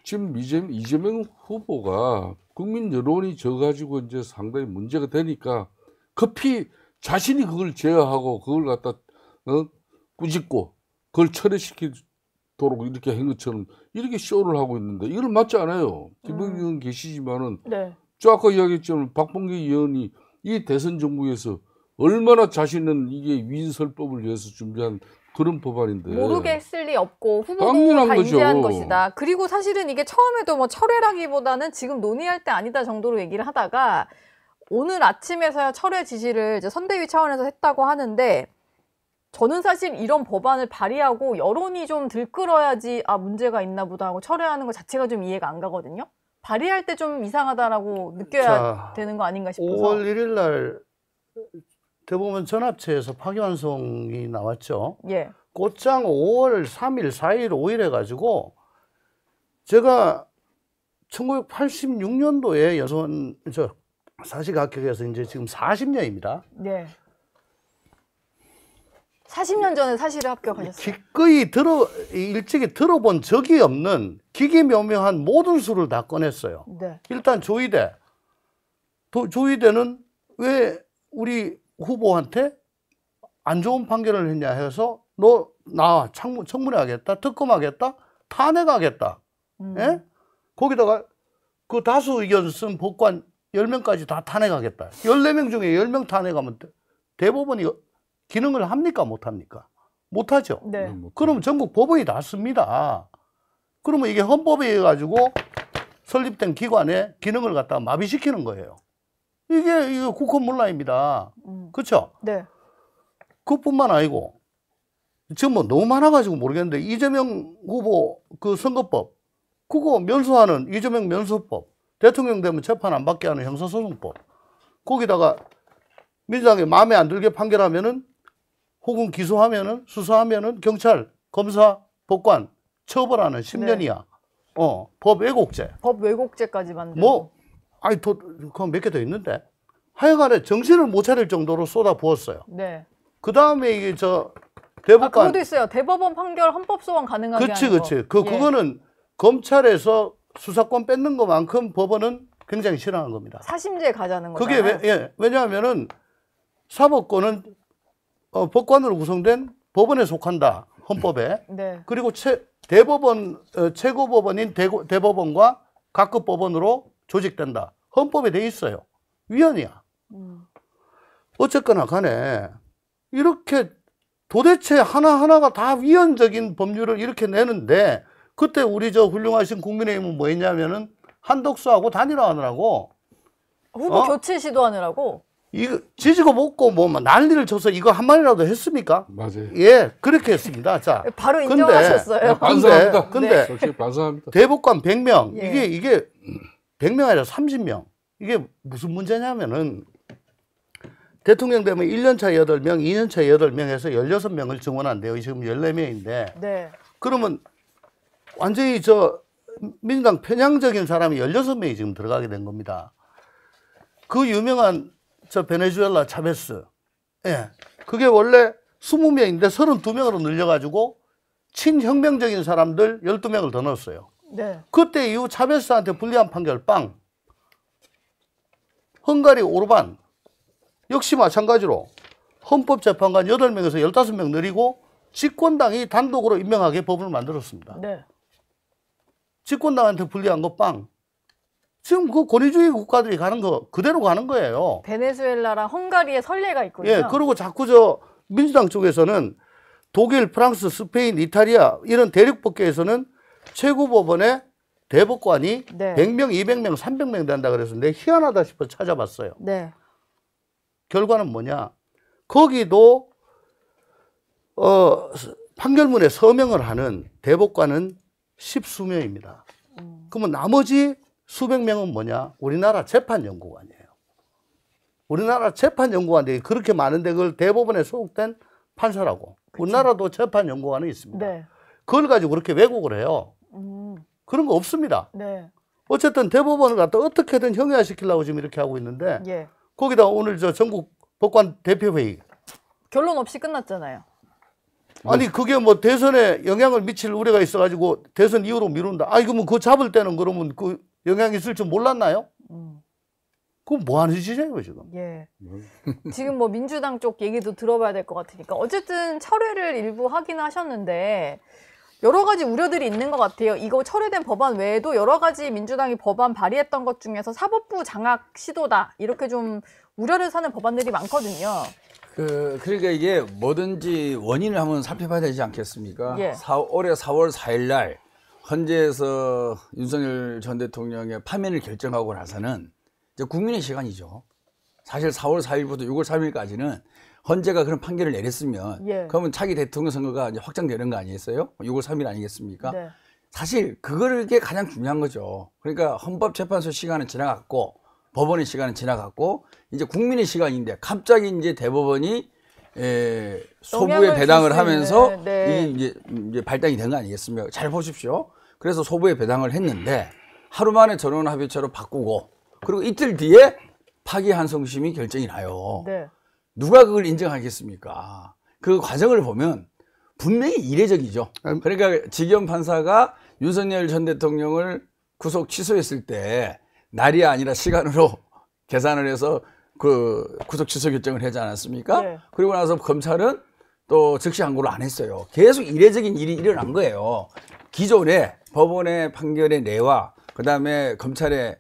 B: 지금 이재명 후보가 국민 여론이 져가지고 이제 상당히 문제가 되니까 급히 자신이 그걸 제어하고 그걸 갖다 꾸짖고 그걸 철회시키도록 이렇게 한 것처럼 이렇게 쇼를 하고 있는데 이걸 맞지 않아요. 김병기 의원 계시지만은
A: 네.
B: 저 아까 이야기했지만 박범계 의원이 이 대선 정부에서 얼마나 자신은 이게 위인설법을 위해서 준비한 그런 법안인데
A: 모르게 했을 리 없고 후보도
B: 당연한
A: 다
B: 거죠.
A: 인지한 것이다. 그리고 사실은 이게 처음에도 뭐 철회라기보다는 지금 논의할 때 아니다 정도로 얘기를 하다가 오늘 아침에서야 철회 지시를 이제 선대위 차원에서 했다고 하는데 저는 사실 이런 법안을 발의하고 여론이 좀 들끓어야지 아 문제가 있나 보다 하고 철회하는 것 자체가 좀 이해가 안 가거든요. 발의할 때 좀 이상하다라고 느껴야
C: 자,
A: 되는 거 아닌가 싶어서.
C: 5월 1일 날 대법원 전합체에서 파기환송이 나왔죠.
A: 예.
C: 곧장 5월 3일, 4일, 5일 해가지고 제가 1986년도에 사시각격에서 이제 지금 40년입니다.
A: 네. 40년 전에 사실을 합격하셨어요.
C: 기꺼이 일찍이 들어본 적이 없는 기기묘묘한 모든 수를 다 꺼냈어요.
A: 네.
C: 일단 조의대. 조의대는 왜 우리 후보한테 안 좋은 판결을 했냐 해서 너 나 청문회하겠다, 특검하겠다, 탄핵하겠다. 예? 거기다가 그 다수 의견 쓴 법관 10명까지 다 탄핵하겠다. 14명 중에 10명 탄핵하면 대법원이 기능을 합니까? 못합니까? 못하죠.
A: 네.
C: 그럼 전국 법원이 다 씁니다. 그러면 이게 헌법에 의해 가지고 설립된 기관의 기능을 갖다가 마비시키는 거예요. 이게 국헌문란입니다. 그렇죠?
A: 네.
C: 그뿐만 아니고 지금 뭐 너무 많아가지고 모르겠는데 이재명 후보 그 선거법 그거 면소하는 이재명 면소법, 대통령 되면 재판 안 받게 하는 형사소송법, 거기다가 민주당이 마음에 안 들게 판결하면은 혹은 기소하면은 수사하면은 경찰, 검사, 법관 처벌하는 10년이야. 법 왜곡죄.
A: 법 왜곡죄까지 만들고.
C: 뭐 아니 그건 몇 개 더 있는데 하여간에 정신을 못 차릴 정도로 쏟아 부었어요.
A: 네.
C: 그 다음에 이게
A: 아,
C: 대법관
A: 그것도 있어요. 대법원 판결 헌법 소원 가능하게
C: 그치
A: 하는
C: 그치
A: 거.
C: 그거는 검찰에서 수사권 뺏는 것만큼 법원은 굉장히 싫어하는 겁니다.
A: 사심제 가자는
C: 그게
A: 거잖아요.
C: 왜냐하면은 사법권은 법관으로 구성된 법원에 속한다 헌법에.
A: 네.
C: 그리고 대법원 최고법원인 대법원과 각급 법원으로 조직된다. 헌법에 돼 있어요. 위헌이야. 어쨌거나 간에 이렇게 도대체 하나하나가 다 위헌적인 법률을 이렇게 내는데 그때 우리 저 훌륭하신 국민의힘은 뭐 했냐면은 한덕수하고 단일화하느라고
A: 후보 교체 시도하느라고.
C: 이거 지지고 먹고 뭐 난리를 쳐서 이거 한 마디라도 했습니까?
B: 맞아요.
C: 예, 그렇게 했습니다. 자,
A: 바로
C: 근데-
A: 인정하셨어요.
B: 반성합니다.
C: 근데
B: 역시 반성합니다.
C: 대법관 100명,
A: 예.
C: 이게 100명 아니라 30명. 이게 무슨 문제냐면은 대통령 되면 1년차 8명, 2년차 8명에서 16명을 증원한대요. 지금 14명인데.
A: 네.
C: 그러면 완전히 민주당 편향적인 사람이 16명이 지금 들어가게 된 겁니다. 그 유명한 베네수엘라 차베스. 예. 그게 원래 20명인데 32명으로 늘려가지고 친혁명적인 사람들 12명을 더 넣었어요.
A: 네.
C: 그때 이후 차베스한테 불리한 판결 빵. 헝가리 오르반 역시 마찬가지로 헌법재판관 8명에서 15명 늘리고 집권당이 단독으로 임명하게 법을 만들었습니다.
A: 네.
C: 집권당한테 불리한 거 빵. 지금 그 권위주의 국가들이 가는 거 그대로 가는 거예요.
A: 베네수엘라랑 헝가리의 선례가 있거든요.
C: 예, 그리고 자꾸 민주당 쪽에서는 독일, 프랑스, 스페인, 이탈리아 이런 대륙법계에서는 최고법원의 대법관이
A: 네.
C: 100명, 200명, 300명 된다 그래서 내가 희한하다 싶어 찾아봤어요.
A: 네.
C: 결과는 뭐냐? 거기도 판결문에 서명을 하는 대법관은 10수명입니다. 그러면 나머지 수백 명은 뭐냐? 우리나라 재판연구관이에요. 우리나라 재판연구관들이 그렇게 많은데 그걸 대법원에 소속된 판사라고. 우리나라도 재판연구관이 있습니다.
A: 네.
C: 그걸 가지고 그렇게 왜곡을 해요. 그런 거 없습니다.
A: 네.
C: 어쨌든 대법원을 갖다 어떻게든 형해화시키려고 지금 이렇게 하고 있는데
A: 예.
C: 거기다 오늘 전국 법관 대표회의.
A: 결론 없이 끝났잖아요.
C: 아니 그게 뭐 대선에 영향을 미칠 우려가 있어가지고 대선 이후로 미룬다. 아니 그러면 그거 잡을 때는 그러면 그 영향이 있을 줄 몰랐나요? 그건 뭐 하는 짓이에요 지금?
A: 예. 지금 뭐 민주당 쪽 얘기도 들어봐야 될 것 같으니까 어쨌든 철회를 일부 하긴 하셨는데 여러 가지 우려들이 있는 것 같아요. 이거 철회된 법안 외에도 여러 가지 민주당이 법안 발의했던 것 중에서 사법부 장악 시도다 이렇게 좀 우려를 사는 법안들이 많거든요.
D: 그러니까 이게 뭐든지 원인을 한번 살펴봐야 되지 않겠습니까?
A: 예.
D: 올해 4월 4일 날 헌재에서 윤석열 전 대통령의 파면을 결정하고 나서는 이제 국민의 시간이죠. 사실 4월 4일부터 6월 3일까지는 헌재가 그런 판결을 내렸으면
A: 예.
D: 그러면 차기 대통령 선거가 이제 확정되는 거 아니겠어요? 6월 3일 아니겠습니까?
A: 네.
D: 사실 그게 가장 중요한 거죠. 그러니까 헌법재판소 시간은 지나갔고 법원의 시간은 지나갔고 이제 국민의 시간인데 갑자기 이제 대법원이 소부에
A: 영향을
D: 배당을
A: 줄수
D: 하면서
A: 있는, 네.
D: 이게 이제 발당이 된 거 아니겠습니까? 잘 보십시오. 그래서 소부에 배당을 했는데 하루 만에 전원 합의체로 바꾸고 그리고 이틀 뒤에 파기 환송심이 결정이 나요.
A: 네.
D: 누가 그걸 인정하겠습니까? 그 과정을 보면 분명히 이례적이죠. 그러니까 지경 판사가 윤석열 전 대통령을 구속 취소했을 때 날이 아니라 시간으로 계산을 해서 그 구속 취소 결정을 하지 않았습니까?
A: 네.
D: 그리고 나서 검찰은 또 즉시 항고를 안 했어요. 계속 이례적인 일이 일어난 거예요. 기존에 법원의 판결의 내와 그다음에 검찰의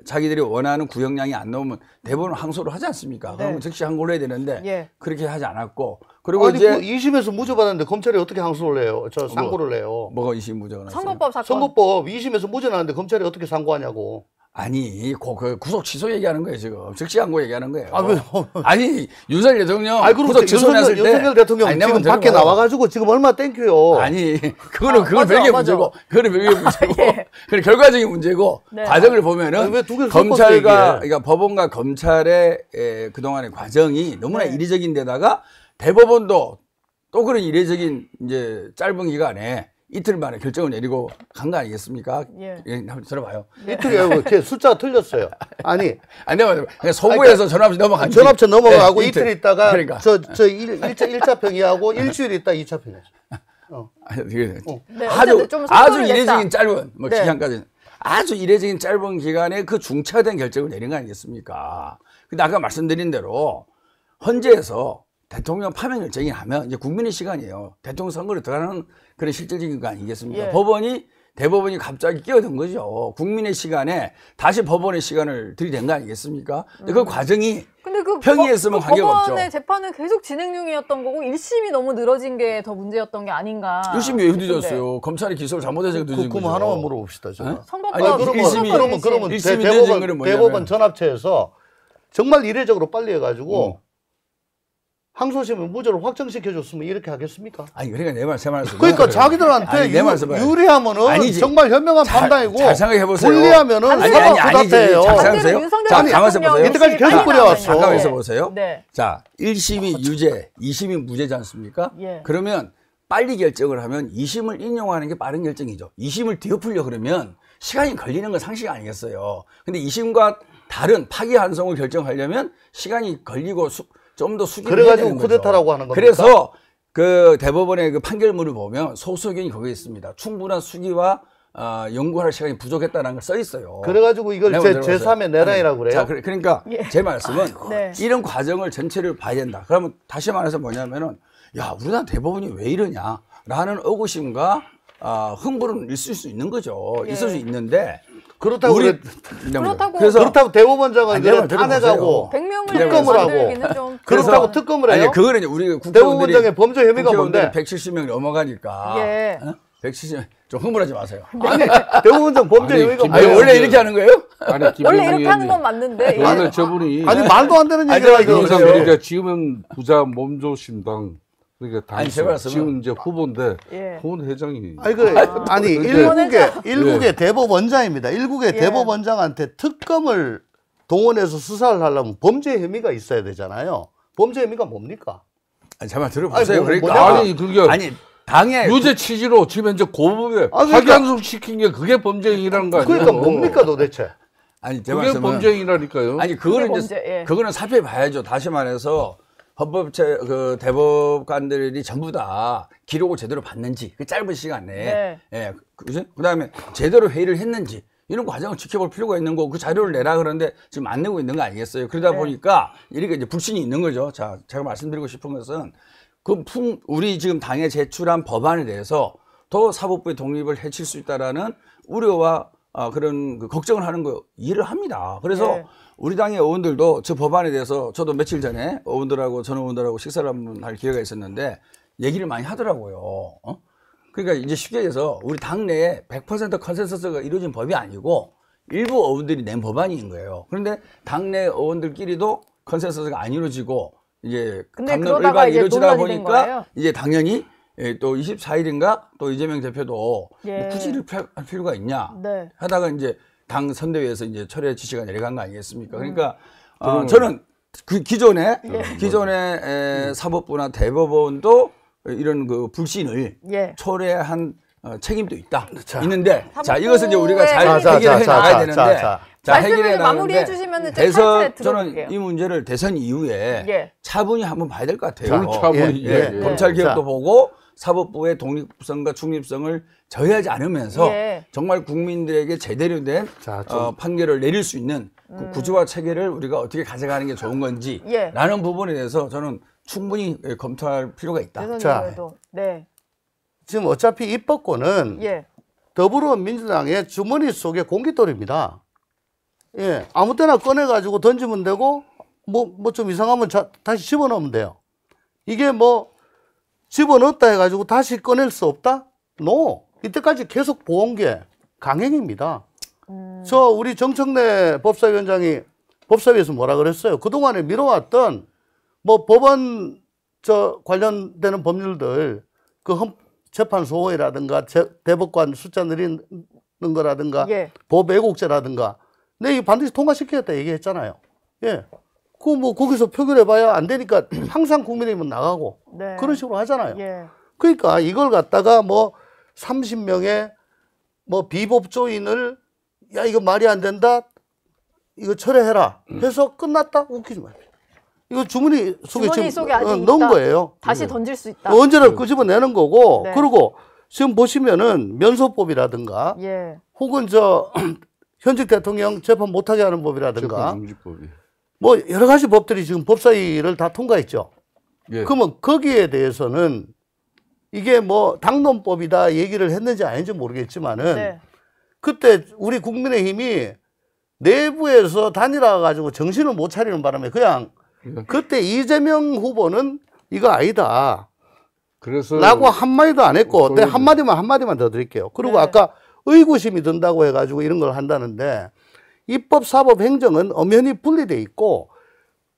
D: 자기들이 원하는 구형량이 안 나오면 대법원 항소를 하지 않습니까?
A: 네.
D: 그러면 즉시 항고를 해야 되는데
A: 예.
D: 그렇게 하지 않았고 그리고
C: 아니
D: 이제
C: 그 2심에서 무죄 받았는데 검찰이 어떻게 항소를 해요? 상고를 해요.
D: 뭐가 이심무죄가 났어요?
A: 선거법 사건.
C: 선거법 2심에서 무죄 나는데 검찰이 어떻게 상고하냐고.
D: 아니, 그 구속 취소 얘기하는 거예요, 지금. 즉시항고 얘기하는 거예요.
C: 아, 왜?
D: 아니, 윤석열 대통령
C: 아이, 그럼
D: 구속 취소했을 때.
C: 윤석열 대통령
D: 아니,
C: 지금 밖에 나와가지고 지금 얼마 땡큐요.
D: 아니, 그거는
A: 맞아,
D: 별개의
A: 맞아.
D: 문제고, 그거는 별개의 문제고,
A: 예.
D: 그건 결과적인 문제고,
A: 네.
D: 과정을 보면은,
C: 아니, 왜두 개를 섞어서
D: 검찰과,
C: 얘기해?
D: 그러니까 법원과 검찰의 그동안의 과정이 너무나
A: 네.
D: 이례적인 데다가 대법원도 또 그런 이례적인 이제 짧은 기간에 이틀 만에 결정을 내리고 간 거 아니겠습니까?
A: 예.
D: 한번 들어봐요.
C: 이틀이에요. 제 숫자가 틀렸어요. 아니,
D: 아니, 내가 그냥 소부에서 전화없이 넘어간 지.
C: 전업체 넘어가고
D: 네,
C: 이틀 있다가
D: 그러니까.
C: 저 1차 평이하고 일주일 있다 2차 평이었어.
D: 아니, 되게
A: 네,
D: 아주
A: 어쨌든 좀
D: 아주
A: 속도를
D: 이례적인
A: 냈다.
D: 짧은 뭐
A: 네.
D: 기간까지 아주 이례적인 짧은 기간에 그 중차된 결정을 내린 거 아니겠습니까? 근데 아까 말씀드린 대로 헌재에서 대통령 파면 결정이 하면 이제 국민의 시간이에요. 대통령 선거로 들어가는 그런 실질적인 거 아니겠습니까?
A: 예.
D: 대법원이 갑자기 끼어든 거죠. 국민의 시간에 다시 법원의 시간을 들이댄 거 아니겠습니까? 근데 그 과정이
A: 근데 그
D: 평이했으면 관계가 없죠.
A: 법원의 재판은 계속 진행 중이었던 거고 1심이 너무 늘어진 게 더 문제였던 게 아닌가.
D: 1심이 왜 늦었어요? 검찰이 기소를 잘못해서 늦은 거죠.
C: 그럼 하나만 물어봅시다. 제가.
A: 선거법
D: 아니,
C: 그러면
D: 일심이 늦어진 거는 뭐냐면
C: 대법원 전합체에서 정말 이례적으로 빨리 해가지고 항소심을 무죄를 확정시켜줬으면 이렇게 하겠습니까?
D: 아니 그러니까 제 말씀.
C: 그러니까 자기들한테
D: 아니, 내 말씀 봐요.
C: 유리하면은
D: 아니지.
C: 정말 현명한 판단이고
D: 잘 생각해 보세요.
C: 불리하면은
A: 아니,
C: 사법
D: 아니지.
C: 부답해요.
D: 잘
A: 반대로
D: 생각하세요.
A: 윤석열
D: 자,
A: 대통령
D: 가만히 있어보세요.
C: 이때까지 계속
A: 빨리
C: 그래왔어.
A: 나왔잖아요.
D: 잠깐만
A: 네.
D: 있어보세요.
A: 네.
D: 자, 1심이 유죄, 2심이 무죄지 않습니까?
A: 예.
D: 그러면 빨리 결정을 하면 2심을 인용하는 게 빠른 결정이죠. 2심을 뒤엎으려 그러면 시간이 걸리는 건 상식 아니겠어요. 근데 2심과 다른 파기환송을 결정하려면 시간이 걸리고 좀 더 수기를 해야
C: 그래가지고
D: 되는 거죠.
C: 쿠데타라고 하는 겁니까?
D: 그래서 그 대법원의 그 판결문을 보면 소수 의견이 거기에 있습니다. 충분한 수기와 연구할 시간이 부족했다는 걸 써 있어요.
C: 그래가지고 이걸 제3의 내란이라고 그래요.
D: 자, 그러니까
A: 예.
D: 제 말씀은
A: 네.
D: 이런 과정을 전체를 봐야 된다. 그러면 다시 말해서 뭐냐면은 야, 우리나라 대법원이 왜 이러냐라는 의구심과 흥분은 있을 수 있는 거죠.
A: 예.
D: 있을 수 있는데
C: 그렇다고
A: 그렇다고
C: 대법원장은
D: 아니, 내 말
C: 탄핵하고
A: 100명을
C: 특검을 하고
A: 만들기는 좀
C: 그렇다고 특검을 해요.
D: 아니, 그거는 이제 우리
C: 대법원장의 범죄 혐의가 뭔데?
D: 170명 넘어가니까
A: 예.
D: 170명 좀 흥분하지 마세요.
C: 아니 대법원장 범죄
B: 아니,
C: 혐의가
B: 김대중
D: 아니,
C: 뭐예요?
D: 원래 이렇게 하는 거예요?
B: 아니,
A: 원래 이렇게 하는 건 맞는데
B: 원래 저분이
C: 아니 말도 안 되는
D: 아니,
C: 얘기를
D: 아니,
C: 하죠.
B: 인상
D: 그러세요.
B: 그러니까 지금은 부자 몸조신당 그러니까
D: 아니, 제
B: 당선
D: 말씀은-
B: 지금 이제 후보인데
A: 예.
B: 후원 회장이
C: 아니 그래 아니 일국의 대법원장입니다. 일국의
A: 예.
C: 대법원장한테 특검을 동원해서 수사를 하려면 범죄 혐의가 있어야 되잖아요. 범죄 혐의가 뭡니까?
D: 아니, 잠깐 들어보세요.
C: 아니,
D: 그러니까
B: 아니 그게
D: 아니 당에
B: 유죄 취지로 지금 현재 고법에
C: 그러니까-
B: 파기환송 시킨 게 그게 범죄행위라는 거 아니에요?
C: 그러니까 뭡니까 도대체?
D: 아니 제
B: 그게
D: 말씀은
B: 범죄행위라니까요.
D: 아니 그거는
A: 그게
D: 이제
A: 범죄, 예.
D: 그거는 살펴 봐야죠. 다시 말해서 그 대법관들이 전부 다 기록을 제대로 봤는지 그 짧은 시간 내에
A: 네.
D: 예, 그다음에 제대로 회의를 했는지 이런 과정을 지켜볼 필요가 있는 거고 그 자료를 내라 그러는데 지금 안 내고 있는 거 아니겠어요? 그러다
A: 네.
D: 보니까 이렇게 이제 불신이 있는 거죠. 자, 제가 말씀드리고 싶은 것은 우리 지금 당에 제출한 법안에 대해서 더 사법부의 독립을 해칠 수 있다라는 우려와 그런 그 걱정을 하는 거 이해를 합니다. 그래서
A: 네.
D: 우리 당의 의원들도 저 법안에 대해서 저도 며칠 전에 전 의원들하고 식사를 한번 할 기회가 있었는데 얘기를 많이 하더라고요. 그러니까 이제 쉽게 얘기해서 우리 당내에 100% 컨센서스가 이루어진 법이 아니고 일부 의원들이 낸 법안인 거예요. 그런데 당내 의원들끼리도 컨센서스가 안 이루어지고 이제
A: 근데
D: 감론
A: 그러다가
D: 일반이
A: 이제
D: 이루어지다
A: 논란이 된
D: 보니까
A: 거예요?
D: 이제 당연히 또 24일인가 또 이재명 대표도
A: 예.
D: 뭐 굳이 이렇게 할 필요가 있냐
A: 네.
D: 하다가 이제 당 선대위에서 이제 철회 지시가 내려간 거 아니겠습니까? 그러니까
B: 그러면-
D: 저는 그 기존의
A: 예.
D: 사법부나 대법원도 이런 그 불신을
A: 예.
D: 초래한 책임도 있다.
C: 자.
D: 있는데 자
A: 사법부의
D: 이것을 이제 우리가 잘
A: 자,
D: 해결해 나가야 되는데
A: 말씀을
D: 해결해
A: 마무리해
D: 나가는데
A: 주시면은 제가
D: 대선
A: 차차에 들어볼게요.
D: 저는 이 문제를 대선 이후에
A: 예.
D: 차분히 한번 봐야 될 것 같아요.
B: 차분히
C: 예,
D: 예, 검찰 개혁도
C: 자.
D: 보고 사법부의 독립성과 중립성을 저해하지 않으면서
A: 예.
D: 정말 국민들에게 제대로 된
C: 자, 좀-
D: 판결을 내릴 수 있는 그 구조와 체계를 우리가 어떻게 가져가는 게 좋은 건지
A: 예.
D: 라는 부분에 대해서 저는 충분히 검토할 필요가 있다.
A: 대선
C: 자.
A: 이후에도. 네.
C: 지금 어차피 입법권은
A: 예.
C: 더불어민주당의 주머니 속의 공깃돌입니다. 예, 아무 때나 꺼내가지고 던지면 되고, 뭐 좀 이상하면 다시 집어넣으면 돼요. 이게 뭐, 집어넣었다 해가지고 다시 꺼낼 수 없다? No. 이때까지 계속 보온 게 강행입니다. 저 우리 정청래 법사위원장이 법사위에서 뭐라 그랬어요? 그동안에 미뤄왔던 뭐 법원 저 관련되는 법률들 재판 소홀이라든가 대법관 숫자 늘리는 거라든가
A: 예.
C: 법 왜곡죄라든가 네, 이거 반드시 통과시키겠다 얘기했잖아요. 예. 뭐 거기서 표결해봐야 안 되니까 항상 국민의힘은 나가고
A: 네.
C: 그런 식으로 하잖아요.
A: 예.
C: 그러니까 이걸 갖다가 뭐 30명의 뭐 비법조인을 야 이거 말이 안 된다 이거 철회해라 해서 끝났다 웃기지 마요. 이거 주머니 속에
A: 주머니
C: 지금
A: 속에 아직
C: 넣은
A: 있다.
C: 거예요.
A: 다시 던질 수 있다.
C: 언제나 끄집어내는 거고
A: 네.
C: 그리고 지금 보시면은 면소법이라든가
A: 예.
C: 혹은 저 현직 대통령 재판 못하게 하는 법이라든가
B: 재판중지법이.
C: 뭐 여러 가지 법들이 지금 법사위를 다 통과했죠.
B: 예.
C: 그러면 거기에 대해서는 이게 뭐 당론법이다 얘기를 했는지 아닌지 모르겠지만은
A: 네.
C: 그때 우리 국민의힘이 내부에서 단일화 가지고 정신을 못 차리는 바람에 그냥 그때 이재명 후보는 이거 아니다.
B: 그래서
C: 라고 한마디도 안 했고, 네,
B: 그거는-
C: 한마디만 더 드릴게요. 그리고
A: 네.
C: 아까 의구심이 든다고 해가지고 이런 걸 한다는데, 입법, 사법, 행정은 엄연히 분리돼 있고,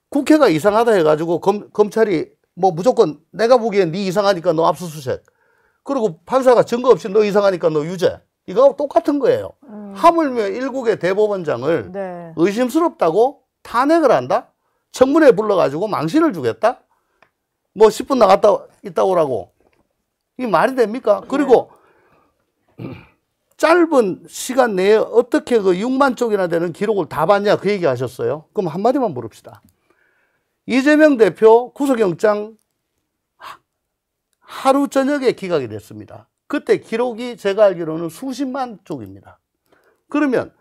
C: 국회가 이상하다 해가지고 검찰이 뭐 무조건 내가 보기엔 네 이상하니까 너 압수수색. 그리고 판사가 증거 없이 너 이상하니까 너 유죄. 이거하고 똑같은 거예요. 하물며 일국의 대법원장을
A: 네.
C: 의심스럽다고 탄핵을 한다? 청문회 불러가지고 망신을 주겠다? 뭐 10분 나갔다 있다 오라고. 이게 말이 됩니까? 그리고 짧은 시간 내에 어떻게 그 6만 쪽이나 되는 기록을 다 봤냐 그 얘기 하셨어요. 그럼 한마디만 물읍시다. 이재명 대표 구속영장 하루 저녁에 기각이 됐습니다. 그때 기록이 제가 알기로는 수십만 쪽입니다. 그러면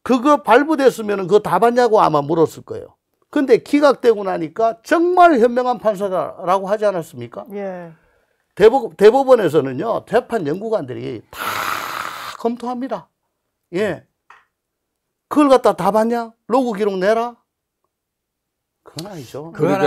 C: 그거 발부됐으면 그거 다 봤냐고 아마 물었을 거예요. 근데 기각되고 나니까 정말 현명한 판사라고 하지 않았습니까?
A: 예.
C: 대법원에서는요, 재판 연구관들이 다 검토합니다. 예. 그걸 갖다 다 봤냐? 로그 기록 내라? 그건 아니죠.
B: 그러니까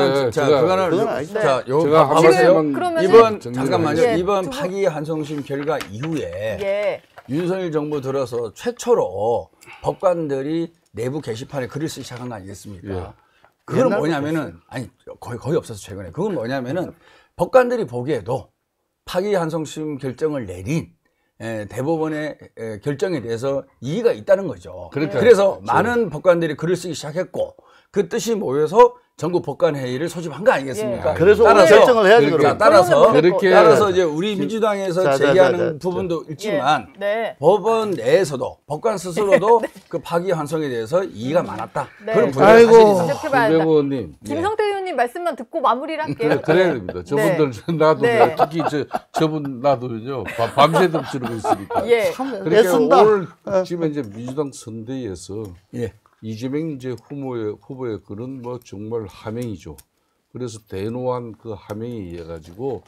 C: 그건 아니죠.
D: 자, 요
B: 제가 한
D: 봐보세요.
B: 말씀만
A: 그러면은-
D: 이번
B: 정리를
D: 잠깐만요.
A: 예,
D: 이번
A: 두 분-
D: 파기 한송심 결과 이후에
A: 예.
D: 윤석열 정부 들어서 최초로 법관들이 내부 게시판에 글을 쓰기 시작한 거 아니겠습니까?
B: 예.
D: 그건
C: 옛날부터
D: 뭐냐면은 아니 거의 없어서 최근에 그건 뭐냐면은 법관들이 보기에도 파기 한송심 결정을 내린 대법원의 결정에 대해서 이의가 있다는 거죠.
B: 그러니까요.
D: 그래서 많은 법관들이 글을 쓰기 시작했고 그 뜻이 모여서 전국 법관 회의를 소집한 거 아니겠습니까?
B: 예.
C: 그래서 오늘 결정을 해야지
B: 그러니까
C: 그러면.
D: 따라서
B: 그렇게-
D: 따라서 이제 우리 민주당에서
C: 자,
D: 제기하는 부분도 있지만
A: 예. 네.
D: 법원 내에서도 법관 스스로도 그 파기 환송에 대해서 이의가 많았다.
A: 네.
D: 그런 분야
C: 아이고.
D: 사실이다.
A: 이렇게 봐야 한다.
B: 김병호님.
A: 김성태 의원님 말씀만 듣고 마무리를 할게요.
B: 그래야 됩니다. 저분들 놔도
A: 네.
B: 특히 저분 놔도요 밤새도록 지르고 있으니까.
A: 예.
C: 참
B: 그러니까
C: 애쓴다.
B: 오늘 지금 이제 민주당 선대위에서
D: 예.
B: 이재명 이제 후보의 그런 뭐 정말 하명이죠. 그래서 대노한 그 하명에 의해 가지고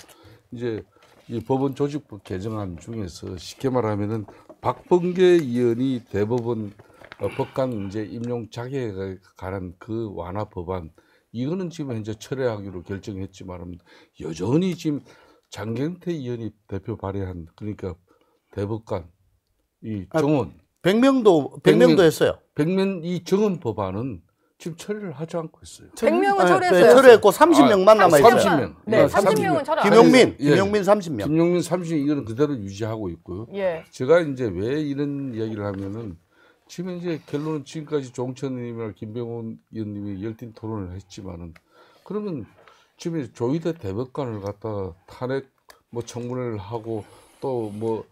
B: 이제 이 법원 조직법 개정안 중에서 쉽게 말하면은 박범계 의원이 대법원 법관 이제 임용 자격에 관한 그 완화 법안 이거는 지금 현재 철회하기로 결정했지만 여전히 지금 장경태 의원이 대표 발의한 그러니까 대법관 이 정원
C: 100명도 했어요.
B: 100명 이 정원 법안은 지금 처리를 하지 않고 있어요.
A: 100명은
C: 네,
A: 철회했어요.
C: 철회했고 30명만 남아 있어요.
B: 30명.
A: 네,
B: 네,
A: 30명은 철회 안
C: 김용민,
B: 예.
C: 김용민 30명.
B: 김용민 30명 이거는 그대로 유지하고 있고요.
A: 예.
B: 제가 이제 왜 이런 이야기를 하면은 지금 이제 결론은 지금까지 조홍천 의원이나 김병훈 의원님이 열띤 토론을 했지만은 그러면 지금 조희대 대법관을 갖다 탄핵 뭐 청문회를 하고 또 뭐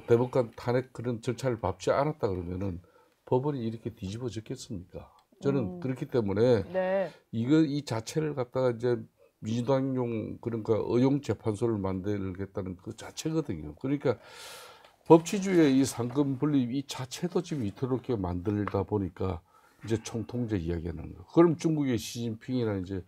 B: 대법관 탄핵 그런 절차를 밟지 않았다 그러면은 법원이 이렇게 뒤집어졌겠습니까? 저는 그렇기 때문에
A: 네.
B: 이 자체를 갖다가 이제 민주당용 그러니까 의용 재판소를 만들겠다는 그 자체거든요. 그러니까 법치주의의 이 상금 분립 이 자체도 지금 이토록게 만들다 보니까 이제 총통제 이야기하는 거. 그럼 중국의 시진핑이나 이제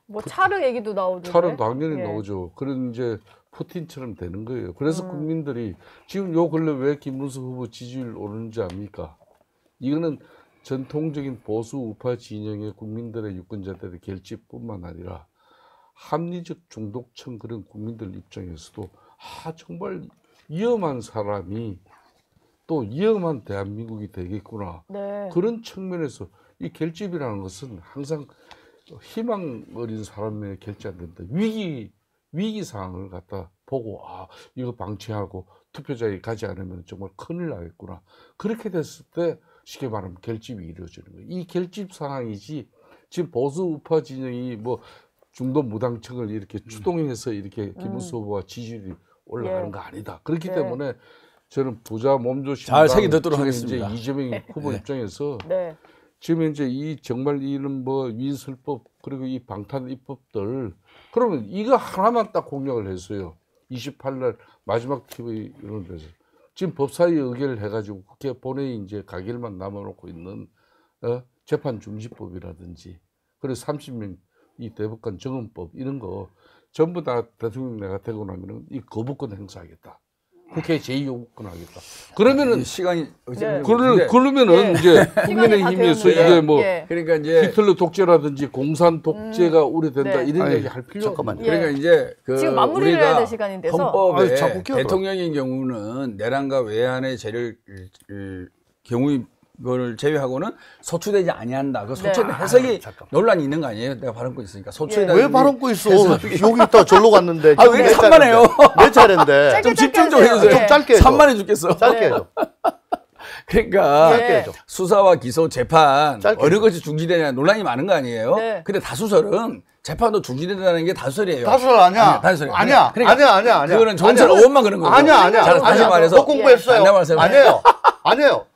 A: 뭐 차르 얘기도 나오던데.
B: 차는 당연히
A: 예.
B: 나오죠. 그런 이제 푸틴처럼 되는 거예요. 그래서 국민들이 지금 요 근래 왜 김문수 후보 지지율 오르는지 압니까? 이거는 전통적인 보수 우파 진영의 국민들의 유권자들의 결집뿐만 아니라 합리적 중독층 그런 국민들 입장에서도 정말 위험한 사람이 또 위험한 대한민국이 되겠구나.
A: 네.
B: 그런 측면에서 이 결집이라는 것은 항상 희망 어린 사람의 결집 안 된다. 위기 상황을 갖다 보고 이거 방치하고 투표장에 가지 않으면 정말 큰일 나겠구나. 그렇게 됐을 때 쉽게 말하면 결집이 이루어지는 거예요. 이 결집 상황이지 지금 보수 우파 진영이 뭐 중도 무당층을 이렇게 추동해서 이렇게 김문수 후보와 지지율이 올라가는 거 아니다. 그렇기 때문에 저는 부자 몸조심
D: 잘 새기 듣도록 하겠습니다.
B: 이제 이재명 후보 입장에서
A: 네.
B: 지금 이제 이 정말 이런 뭐 위설법 그리고 이 방탄 입법들 그러면 이거 하나만 딱 공약을 했어요. 28날 마지막 TV 이런 데서 지금 법사위 의결을 해가지고 국회 본회의 이제 가결만 남아놓고 있는 재판 중지법이라든지 그리고 30명 이 대법관 정원법 이런 거 전부 다 대통령 내가 되고 나면은 이 거부권 행사하겠다. 국회 제2요구권 하겠다. 그러면은
D: 시간이
A: 네.
B: 그러면은 이제 국민의힘에서 이게 뭐
D: 그러니까 이제
B: 히틀러 독재라든지 공산 독재가 우려된다
A: 네.
B: 이런
C: 아니,
B: 얘기 할 필요
C: 잠깐만요.
B: 없는
D: 그러니까 이제
A: 지금 마무리를 해야 될 시간인 데서
D: 헌법에
C: 아니, 자꾸 끼어들어.
D: 대통령인 경우는 내란과 외환의 죄를 경우를 제외하고는 소추되지 아니한다. 그 소추된 해석이
C: 잠깐만.
D: 논란이 있는 거 아니에요? 내가 발언고 있으니까 소추되다.
C: 왜 발언고 있어? 여기 있다 절로 갔는데.
D: 아, 왜 산만해요?
C: 내 차례인데.
D: 좀
A: 짧게
D: 집중 좀
A: 하세요.
D: 해주세요.
A: 예.
C: 좀 짧게 해줘.
D: 산만해 죽겠어.
C: 짧게 해줘.
D: 그러니까
C: 짧게 해줘.
D: 수사와 기소, 재판
C: 짧게
D: 어느 것이 중지되냐 논란이 많은 거 아니에요?
A: 네.
D: 근데 다수설은 재판도 중지된다는 게 다수설이에요.
C: 다수설 아니야.
D: 다수설.
C: 아니야.
D: 그러니까
C: 아니야.
D: 그거는 정치적 의원만 그런 거고.
C: 아니야.
D: 자, 다시
C: 아니야.
D: 말해서
C: 법 공부했어요.
D: 안 말씀.
C: 아니에요. 아니에요.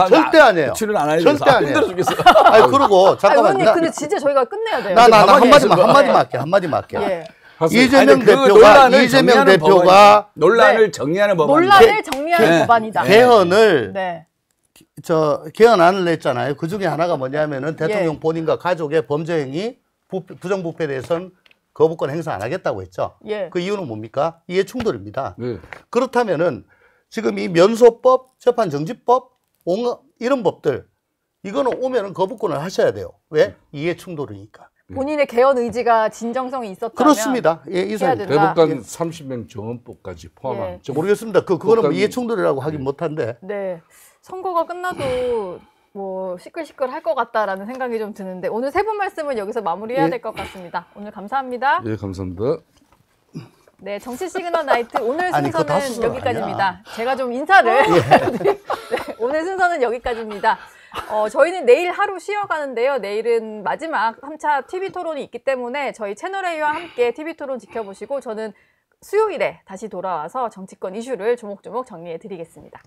C: 절대 아니에요.
D: 출연 안 하려고
C: 절대 아니에요.
D: 힘들어 죽겠어.
C: 아니 그러고 잠깐만.
A: 의원님 근데 진짜 저희가 끝내야 돼요.
C: 나
D: 가만히
C: 한마디만
D: 있어봐.
C: 할게. 한마디만 할게.
A: 예.
C: 이재명
D: 아니, 그
C: 대표가
D: 논란을
C: 이재명
D: 정리하는
C: 대표가
D: 논란을
A: 네.
D: 정리하는 법안.
A: 논란을 정리하는
D: 네.
A: 법안이다.
C: 개헌을
A: 네.
C: 개헌안을 냈잖아요. 그 중에 하나가 뭐냐면은 대통령
A: 예. 본인과
C: 본인과 가족의 범죄 행위, 부정부패에 대해서는 거부권 행사 안 하겠다고 했죠.
A: 예.
C: 그 이유는 뭡니까? 이해 충돌입니다.
B: 네.
C: 그렇다면은 지금 이 면소법, 재판정지법, 이런 법들 이거는 오면은 거부권을 하셔야 돼요. 왜? 이해 충돌이니까.
A: 본인의 개헌 의지가 진정성이 있었다면
C: 그렇습니다. 예,
A: 해야
C: 이사님.
A: 된다.
B: 대법관 30명 정원법까지 포함한
A: 예.
C: 모르겠습니다. 그거는
B: 법관-
C: 이해 충돌이라고 하긴 못한데.
A: 네. 선거가 끝나도 뭐 시끌시끌 할 것 같다라는 생각이 좀 드는데 오늘 세 분 말씀은 여기서 마무리해야
C: 예.
A: 될 것 같습니다. 오늘 감사합니다.
B: 예, 감사합니다.
A: 네, 정치 시그널 나이트 오늘
C: 아니, 그거 다
A: 순서는
C: 수술
A: 여기까지입니다. 제가 좀 인사를 네, 오늘 순서는 여기까지입니다. 저희는 내일 하루 쉬어가는데요. 내일은 마지막 3차 TV 토론이 있기 때문에 저희 채널A와 함께 TV 토론 지켜보시고 저는 수요일에 다시 돌아와서 정치권 이슈를 조목조목 정리해 드리겠습니다.